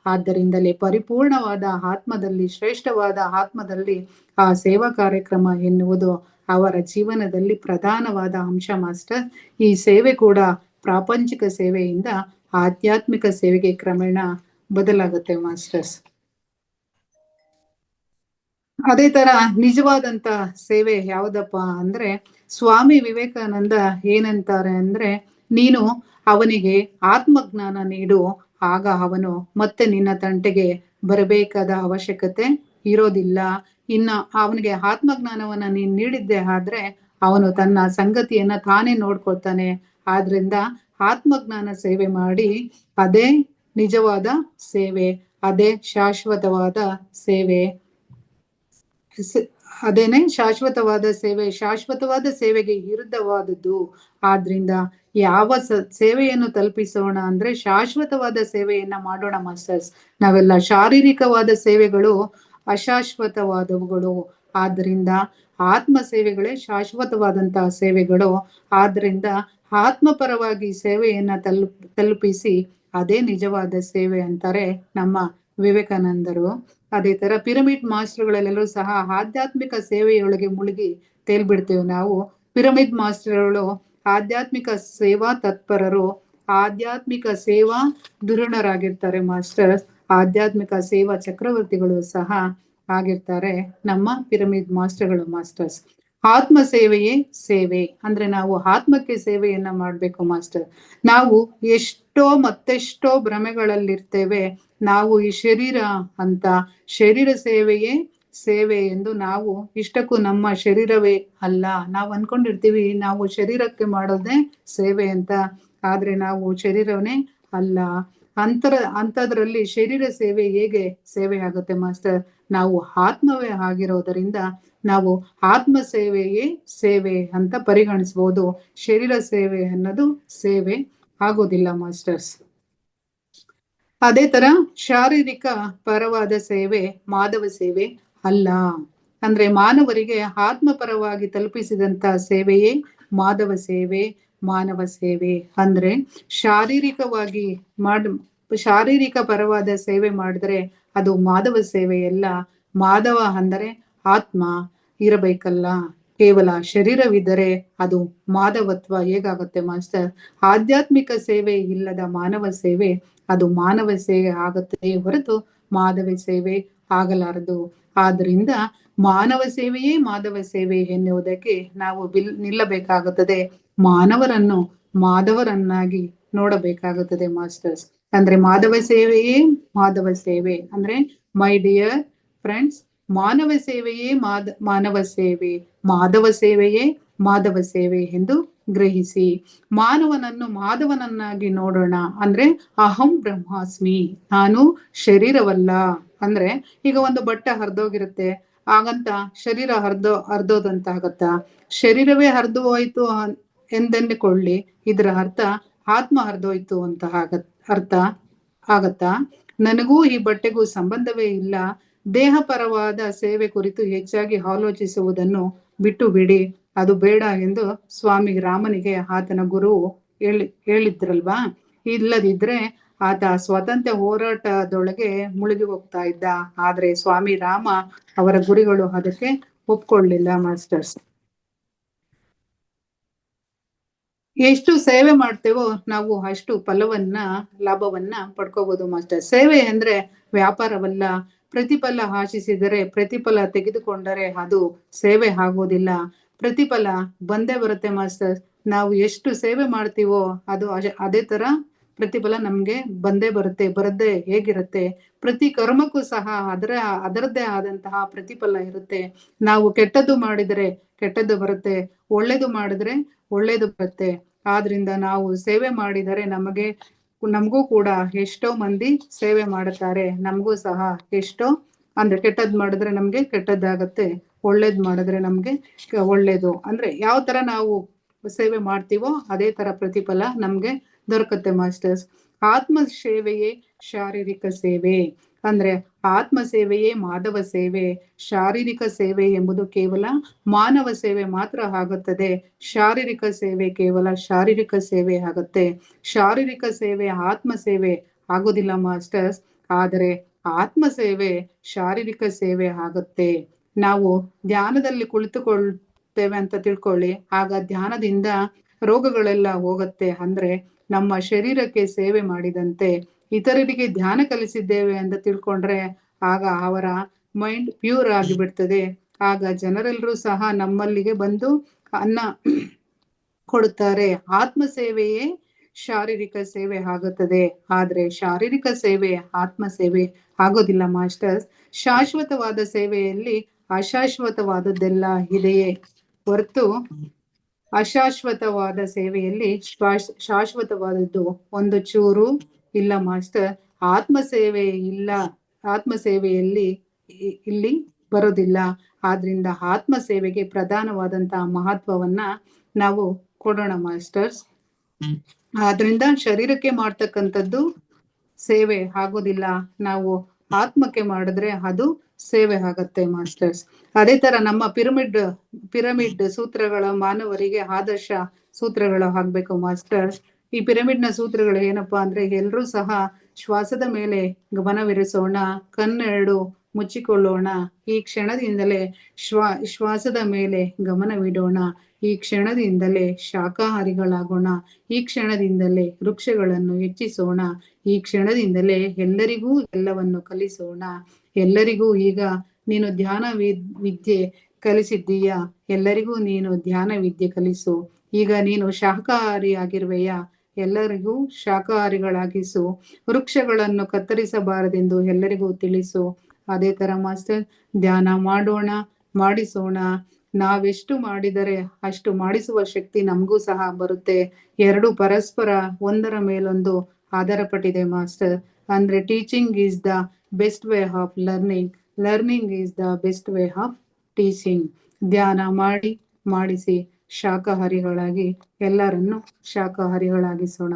ಆದ್ದರಿಂದಲೇ ಪರಿಪೂರ್ಣವಾದ ಆತ್ಮದಲ್ಲಿ, ಶ್ರೇಷ್ಠವಾದ ಆತ್ಮದಲ್ಲಿ ಆ ಸೇವಾ ಕಾರ್ಯಕ್ರಮ ಎನ್ನುವುದು ಅವರ ಜೀವನದಲ್ಲಿ ಪ್ರಧಾನವಾದ ಅಂಶ ಮಾಸ್ಟರ್. ಈ ಸೇವೆ ಕೂಡ ಪ್ರಾಪಂಚಿಕ ಸೇವೆಯಿಂದ ಆಧ್ಯಾತ್ಮಿಕ ಸೇವೆಗೆ ಕ್ರಮೇಣ ಬದಲಾಗುತ್ತೆ ಮಾಸ್ಟರ್ಸ್. ಅದೇ ತರ ನಿಜವಾದಂತ ಸೇವೆ ಯಾವುದಪ್ಪ ಅಂದ್ರೆ, ಸ್ವಾಮಿ ವಿವೇಕಾನಂದ ಏನಂತಾರೆ ಅಂದ್ರೆ, ನೀನು ಅವನಿಗೆ ಆತ್ಮಜ್ಞಾನ ನೀಡು, ಆಗ ಅವನು ಮತ್ತೆ ನಿನ್ನ ತಂಟೆಗೆ ಬರಬೇಕಾದ ಅವಶ್ಯಕತೆ ಇರೋದಿಲ್ಲ. ಇನ್ನ ಅವನಿಗೆ ಆತ್ಮಜ್ಞಾನವನ್ನ ನೀನ್ ನೀಡಿದ್ದೆ ಆದ್ರೆ ಅವನು ತನ್ನ ಸಂಗತಿಯನ್ನ ತಾನೇ ನೋಡ್ಕೊಳ್ತಾನೆ. ಆದ್ರಿಂದ ಆತ್ಮಜ್ಞಾನ ಸೇವೆ ಮಾಡಿ, ಅದೇ ನಿಜವಾದ ಸೇವೆ, ಅದೇ ಶಾಶ್ವತವಾದ ಸೇವೆ, ಅದೇನೆ ಶಾಶ್ವತವಾದ ಸೇವೆ. ಶಾಶ್ವತವಾದ ಸೇವೆಗೆ ವಿರುದ್ಧವಾದದ್ದು. ಆದ್ರಿಂದ ಯಾವ ಸೇವೆಯನ್ನು ತಲುಪಿಸೋಣ ಅಂದ್ರೆ ಶಾಶ್ವತವಾದ ಸೇವೆಯನ್ನ ಮಾಡೋಣ ಮಾಸ್ಟರ್ಸ್. ನಾವೆಲ್ಲ ಶಾರೀರಿಕವಾದ ಸೇವೆಗಳು ಅಶಾಶ್ವತವಾದವುಗಳು. ಆದ್ರಿಂದ ಆತ್ಮ ಸೇವೆಗಳೇ ಶಾಶ್ವತವಾದಂತಹ ಸೇವೆಗಳು. ಆದ್ರಿಂದ ಆತ್ಮಪರವಾಗಿ ಸೇವೆಯನ್ನ ತಲುಪಿಸಿ ಅದೇ ನಿಜವಾದ ಸೇವೆ ಅಂತಾರೆ ನಮ್ಮ ವಿವೇಕಾನಂದರು. ಅದೇ ತರ ಪಿರಮಿಡ್ ಮಾಸ್ಟರ್ಗಳಲ್ಲೆಲ್ಲೂ ಸಹ ಆಧ್ಯಾತ್ಮಿಕ ಸೇವೆಯೊಳಗೆ ಮುಳುಗಿ ತೇಲ್ಬಿಡ್ತೇವೆ ನಾವು. ಪಿರಮಿಡ್ ಮಾಸ್ಟರ್ಗಳು ಆಧ್ಯಾತ್ಮಿಕ ಸೇವಾ ತತ್ಪರರು, ಆಧ್ಯಾತ್ಮಿಕ ಸೇವಾ ಧುರೀಣರಾಗಿರ್ತಾರೆ ಮಾಸ್ಟರ್ಸ್. ಆಧ್ಯಾತ್ಮಿಕ ಸೇವಾ ಚಕ್ರವರ್ತಿಗಳು ಸಹ ಆಗಿರ್ತಾರೆ ನಮ್ಮ ಪಿರಮಿಡ್ ಮಾಸ್ಟರ್ಗಳು ಮಾಸ್ಟರ್ಸ್. ಆತ್ಮ ಸೇವೆಯೇ ಸೇವೆ ಅಂದ್ರೆ ನಾವು ಆತ್ಮಕ್ಕೆ ಸೇವೆಯನ್ನ ಮಾಡ್ಬೇಕು ಮಾಸ್ಟರ್. ನಾವು ಎಷ್ಟೋ ಮತ್ತೆಷ್ಟೋ ಭ್ರಮೆಗಳಲ್ಲಿರ್ತೇವೆ. ನಾವು ಈ ಶರೀರ ಅಂತ, ಶರೀರ ಸೇವೆಯೇ ಸೇವೆ ಎಂದು ನಾವು ಇಷ್ಟಕ್ಕೂ ನಮ್ಮ ಶರೀರವೇ ಅಲ್ಲ. ನಾವು ಅನ್ಕೊಂಡಿರ್ತೀವಿ ನಾವು ಶರೀರಕ್ಕೆ ಮಾಡೋದೇ ಸೇವೆ ಅಂತ, ಆದ್ರೆ ನಾವು ಶರೀರವೇ ಅಲ್ಲ. ಅಂಥದ್ರಲ್ಲಿ ಶರೀರ ಸೇವೆ ಹೇಗೆ ಸೇವೆ ಆಗುತ್ತೆ ಮಾಸ್ಟರ್? ನಾವು ಆತ್ಮವೇ ಆಗಿರೋದರಿಂದ ನಾವು ಆತ್ಮ ಸೇವೆಯೇ ಸೇವೆ ಅಂತ ಪರಿಗಣಿಸಬಹುದು. ಶರೀರ ಸೇವೆ ಅನ್ನೋದು ಸೇವೆ ಆಗೋದಿಲ್ಲ ಮಾಸ್ಟರ್ಸ್. ಅದೇ ತರ ಶಾರೀರಿಕ ಪರವಾದ ಸೇವೆ ಮಾಧವ ಸೇವೆ ಅಲ್ಲ. ಅಂದ್ರೆ ಮಾನವರಿಗೆ ಆತ್ಮಪರವಾಗಿ ತಲುಪಿಸಿದಂತ ಸೇವೆಯೇ ಮಾಧವ ಸೇವೆ, ಮಾನವ ಸೇವೆ. ಅಂದ್ರೆ ಶಾರೀರಿಕವಾಗಿ ಶಾರೀರಿಕ ಪರವಾದ ಸೇವೆ ಮಾಡಿದ್ರೆ ಅದು ಮಾಧವ ಸೇವೆಯಲ್ಲ. ಮಾಧವ ಅಂದರೆ ಆತ್ಮ ಇರಬೇಕಲ್ಲ, ಕೇವಲ ಶರೀರವಿದ್ದರೆ ಅದು ಮಾಧವತ್ವ ಹೇಗಾಗುತ್ತೆ ಮಾಸ್ಟರ್? ಆಧ್ಯಾತ್ಮಿಕ ಸೇವೆ ಇಲ್ಲದ ಮಾನವ ಸೇವೆ ಅದು ಮಾನವ ಸೇವೆ ಆಗುತ್ತದೆ ಹೊರತು ಮಾಧವ ಸೇವೆ ಆಗಲಾರದು. ಆದ್ರಿಂದ ಮಾನವ ಸೇವೆಯೇ ಮಾಧವ ಸೇವೆ ಎನ್ನುವುದಕ್ಕೆ ನಾವು ನಿಲ್ಲಬೇಕಾಗುತ್ತದೆ. ಮಾನವರನ್ನು ಮಾಧವರನ್ನಾಗಿ ನೋಡಬೇಕಾಗುತ್ತದೆ ಮಾಸ್ಟರ್ಸ್. ಅಂದ್ರೆ ಮಾಧವ ಸೇವೆಯೇ ಮಾಧವ ಸೇವೆ ಅಂದ್ರೆ, ಮೈ ಡಿಯರ್ ಫ್ರೆಂಡ್ಸ್, ಮಾನವ ಸೇವೆಯೇ ಮಾನವ ಸೇವೆ, ಮಾಧವ ಸೇವೆಯೇ ಮಾಧವ ಸೇವೆ ಎಂದು ಗ್ರಹಿಸಿ ಮಾನವನನ್ನು ಮಾಧವನನ್ನಾಗಿ ನೋಡೋಣ. ಅಂದ್ರೆ ಅಹಂ ಬ್ರಹ್ಮಾಸ್ಮಿ, ನಾನು ಶರೀರವಲ್ಲ. ಅಂದ್ರೆ ಈಗ ಒಂದು ಬಟ್ಟೆ ಹರಿದೋಗಿರುತ್ತೆ, ಹಾಗಂತ ಶರೀರ ಹರಿದೋದಂತ ಆಗತ್ತಾ? ಶರೀರವೇ ಹರಿದು ಹೋಯ್ತು ಎಂದೆಂದುಕೊಳ್ಳಿ, ಇದರ ಅರ್ಥ ಆತ್ಮ ಹರಿದೋಯ್ತು ಅಂತ ಅರ್ಥ ಆಗತ್ತಾ? ನನಗೂ ಈ ಬಟ್ಟೆಗೂ ಸಂಬಂಧವೇ ಇಲ್ಲ. ದೇಹ ಪರವಾದ ಸೇವೆ ಕುರಿತು ಹೆಚ್ಚಾಗಿ ಆಲೋಚಿಸುವುದನ್ನು ಬಿಟ್ಟು ಬಿಡಿ, ಅದು ಬೇಡ ಎಂದು ಸ್ವಾಮಿ ರಾಮನಿಗೆ ಆತನ ಗುರು ಹೇಳಿದ್ರಲ್ವಾ? ಇಲ್ಲದಿದ್ರೆ ಆತ ಸ್ವಾತಂತ್ರ್ಯ ಹೋರಾಟದೊಳಗೆ ಮುಳುಗಿ ಹೋಗ್ತಾ ಇದ್ದ. ಆದ್ರೆ ಸ್ವಾಮಿ ರಾಮ ಅವರ ಗುರುಗಳು ಅದಕ್ಕೆ ಒಪ್ಕೊಳ್ಳಿಲ್ಲ ಮಾಸ್ಟರ್ಸ್. ಎಷ್ಟು ಸೇವೆ ಮಾಡ್ತೇವೋ ನಾವು ಅಷ್ಟು ಫಲವನ್ನ, ಲಾಭವನ್ನ ಪಡ್ಕೋಬಹುದು ಮಾಸ್ಟರ್. ಸೇವೆ ಅಂದ್ರೆ ವ್ಯಾಪಾರವಲ್ಲ. ಪ್ರತಿಫಲ ಆಶಿಸಿದರೆ, ಪ್ರತಿಫಲ ತೆಗೆದುಕೊಂಡರೆ ಅದು ಸೇವೆ ಆಗೋದಿಲ್ಲ. ಪ್ರತಿಫಲ ಬಂದೇ ಬರುತ್ತೆ ಮಾಸ್ಟರ್. ನಾವು ಎಷ್ಟು ಸೇವೆ ಮಾಡ್ತೀವೋ ಅದು ಅದೇ ತರ ಪ್ರತಿಫಲ ನಮ್ಗೆ ಬಂದೇ ಬರದೇ ಹೇಗಿರುತ್ತೆ, ಪ್ರತಿ ಕರ್ಮಕ್ಕೂ ಸಹ ಅದರದ್ದೇ ಆದಂತಹ ಪ್ರತಿಫಲ ಇರುತ್ತೆ. ನಾವು ಕೆಟ್ಟದ್ದು ಮಾಡಿದರೆ ಕೆಟ್ಟದ್ದು ಬರುತ್ತೆ, ಒಳ್ಳೇದು ಮಾಡಿದ್ರೆ ಒಳ್ಳೇದು ಬರುತ್ತೆ. ಆದ್ರಿಂದ ನಾವು ಸೇವೆ ಮಾಡಿದರೆ ನಮಗೂ ಕೂಡ ಎಷ್ಟೋ ಮಂದಿ ಸೇವೆ ಮಾಡುತ್ತಾರೆ. ನಮಗೂ ಸಹ ಎಷ್ಟೋ ಅಂದ್ರೆ ಕೆಟ್ಟದ್ ಮಾಡಿದ್ರೆ ನಮ್ಗೆ ಕೆಟ್ಟದ್ದಾಗತ್ತೆ, ಒಳ್ಳೇದ್ ಮಾಡಿದ್ರೆ ನಮ್ಗೆ ಒಳ್ಳೇದು. ಅಂದ್ರೆ ಯಾವ ತರ ನಾವು ಸೇವೆ ಮಾಡ್ತೀವೋ ಅದೇ ತರ ಪ್ರತಿಫಲ ನಮ್ಗೆ ದೊರಕುತ್ತೆ ಮಾಸ್ಟರ್ಸ್. ಆತ್ಮ ಸೇವೆಯೇ ಶಾರೀರಿಕ ಸೇವೆ. ಅಂದ್ರೆ ಆತ್ಮ ಸೇವೆಯೇ ಮಾಧವ ಸೇವೆ. ಶಾರೀರಿಕ ಸೇವೆ ಎಂಬುದು ಕೇವಲ ಮಾನವ ಸೇವೆ ಮಾತ್ರ ಆಗುತ್ತದೆ. ಶಾರೀರಿಕ ಸೇವೆ ಕೇವಲ ಶಾರೀರಿಕ ಸೇವೆ ಆಗುತ್ತೆ. ಶಾರೀರಿಕ ಸೇವೆ ಆತ್ಮ ಸೇವೆ ಆಗೋದಿಲ್ಲ ಮಾಸ್ಟರ್ಸ್. ಆದರೆ ಆತ್ಮ ಸೇವೆ ಶಾರೀರಿಕ ಸೇವೆ ಆಗುತ್ತೆ. ನಾವು ಧ್ಯಾನದಲ್ಲಿ ಕುಳಿತುಕೊಳ್ತೇವೆ ಅಂತ ತಿಳ್ಕೊಳ್ಳಿ, ಆಗ ಧ್ಯಾನದಿಂದ ರೋಗಗಳೆಲ್ಲ ಹೋಗುತ್ತೆ. ಅಂದ್ರೆ ನಮ್ಮ ಶರೀರಕ್ಕೆ ಸೇವೆ ಮಾಡಿದಂತೆ. ಇತರರಿಗೆ ಧ್ಯಾನ ಕಲಿಸಿದ್ದೇವೆ ಅಂತ ತಿಳ್ಕೊಂಡ್ರೆ ಆಗ ಅವರ ಮೈಂಡ್ ಪ್ಯೂರ್ ಆಗಿ ಬಿಡ್ತದೆ. ಆಗ ಜನರೆಲ್ಲರೂ ಸಹ ನಮ್ಮಲ್ಲಿಗೆ ಬಂದು ಅನ್ನ ಕೊಡುತ್ತಾರೆ. ಆತ್ಮ ಸೇವೆಯೇ ಶಾರೀರಿಕ ಸೇವೆ ಆಗುತ್ತದೆ. ಆದ್ರೆ ಶಾರೀರಿಕ ಸೇವೆ ಆತ್ಮ ಸೇವೆ ಆಗೋದಿಲ್ಲ ಮಾಸ್ಟರ್ಸ್. ಶಾಶ್ವತವಾದ ಸೇವೆಯಲ್ಲಿ ಅಶಾಶ್ವತವಾದದ್ದೆಲ್ಲ ಇದೆಯೇ ಹೊರತು ಅಶಾಶ್ವತವಾದ ಸೇವೆಯಲ್ಲಿ ಶಾಶ್ವತವಾದದ್ದು ಒಂದು ಚೂರು ಇಲ್ಲ ಮಾಸ್ಟರ್. ಆತ್ಮ ಸೇವೆ ಇಲ್ಲ, ಆತ್ಮ ಸೇವೆಯಲ್ಲಿ ಇಲ್ಲಿ ಬರೋದಿಲ್ಲ. ಆದ್ರಿಂದ ಆತ್ಮ ಸೇವೆಗೆ ಪ್ರಧಾನವಾದಂತಹ ಮಹತ್ವವನ್ನ ನಾವು ಕೊಡೋಣ ಮಾಸ್ಟರ್ಸ್. ಆದ್ರಿಂದ ಶರೀರಕ್ಕೆ ಮಾಡ್ತಕ್ಕಂಥದ್ದು ಸೇವೆ ಆಗೋದಿಲ್ಲ, ನಾವು ಆತ್ಮಕ್ಕೆ ಮಾಡಿದ್ರೆ ಅದು ಸೇವೆ ಆಗತ್ತೆ ಮಾಸ್ಟರ್ಸ್. ಅದೇ ತರ ನಮ್ಮ ಪಿರಮಿಡ್ ಸೂತ್ರಗಳ ಮಾನವರಿಗೆ ಆದರ್ಶ ಸೂತ್ರಗಳು ಆಗ್ಬೇಕು ಮಾಸ್ಟರ್ಸ್. ಈ ಪಿರಮಿಡ್ನ ಸೂತ್ರಗಳು ಏನಪ್ಪಾ ಅಂದ್ರೆ, ಎಲ್ರೂ ಸಹ ಶ್ವಾಸದ ಮೇಲೆ ಗಮನವಿರಿಸೋಣ, ಕಣ್ಣೆರಡು ಮುಚ್ಚಿಕೊಳ್ಳೋಣ, ಈ ಕ್ಷಣದಿಂದಲೇ ಶ್ವಾಸದ ಮೇಲೆ ಗಮನವಿಡೋಣ, ಈ ಕ್ಷಣದಿಂದಲೇ ಶಾಕಾಹಾರಿಗಳಾಗೋಣ, ಈ ಕ್ಷಣದಿಂದಲೇ ವೃಕ್ಷಗಳನ್ನು ಹೆಚ್ಚಿಸೋಣ, ಈ ಕ್ಷಣದಿಂದಲೇ ಎಲ್ಲರಿಗೂ ಎಲ್ಲವನ್ನು ಕಲಿಸೋಣ. ಎಲ್ಲರಿಗೂ ಈಗ ನೀನು ಧ್ಯಾನ ವಿದ್ಯೆ ಕಲಿಸಿದ್ದೀಯಾ, ಎಲ್ಲರಿಗೂ ನೀನು ಧ್ಯಾನ ವಿದ್ಯೆ ಕಲಿಸು. ಈಗ ನೀನು ಶಾಕಾಹಾರಿ ಆಗಿರುವೆಯಾ, ಎಲ್ಲರಿಗೂ ಶಾಕಾಹಾರಿಗಳಾಗಿಸು. ವೃಕ್ಷಗಳನ್ನು ಕತ್ತರಿಸಬಾರದೆಂದು ಎಲ್ಲರಿಗೂ ತಿಳಿಸು. ಅದೇ ತರ ಮಾಸ್ಟರ್, ಧ್ಯಾನ ಮಾಡೋಣ, ಮಾಡಿಸೋಣ. ನಾವೆಷ್ಟು ಮಾಡಿದರೆ ಅಷ್ಟು ಮಾಡಿಸುವ ಶಕ್ತಿ ನಮಗೂ ಸಹ ಬರುತ್ತೆ. ಎರಡು ಪರಸ್ಪರ ಒಂದರ ಮೇಲೊಂದು ಆಧಾರಪಟ್ಟಿದೆ ಮಾಸ್ಟರ್. ಅಂದ್ರೆ teaching is the best way of learning, learning is the best way of teaching. ಧ್ಯಾನ ಮಾಡಿಸಿ ಶಾಕಾಹಾರಿಗಳಾಗಿ ಎಲ್ಲರನ್ನು ಶಾಕಾಹಾರಿಗಳಾಗಿಸೋಣ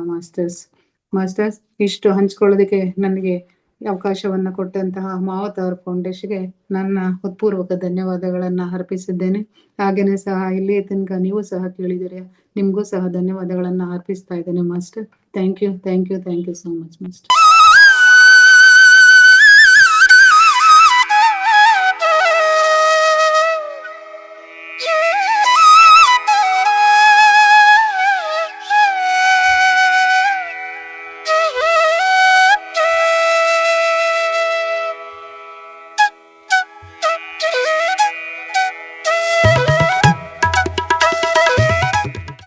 ಮಾಸ್ಟರ್ಸ್. ಇಷ್ಟು ಹಂಚ್ಕೊಳ್ಳೋದಕ್ಕೆ ನನಗೆ ಅವಕಾಶವನ್ನ ಕೊಟ್ಟಂತಹ ಮಾವತಾರ್ ಫೌಂಡೇಶನ್ಗೆ ನನ್ನ ಹೃತ್ಪೂರ್ವಕ ಧನ್ಯವಾದಗಳನ್ನ ಅರ್ಪಿಸಿದ್ದೇನೆ. ಹಾಗೇನೆ ಸಹ ಇಲ್ಲಿಯ ತನಕ ನೀವು ಸಹ ಕೇಳಿದರೆ ನಿಮ್ಗೂ ಸಹ ಧನ್ಯವಾದಗಳನ್ನ ಅರ್ಪಿಸ್ತಾ ಇದ್ದೇನೆ master. Thank you so much master.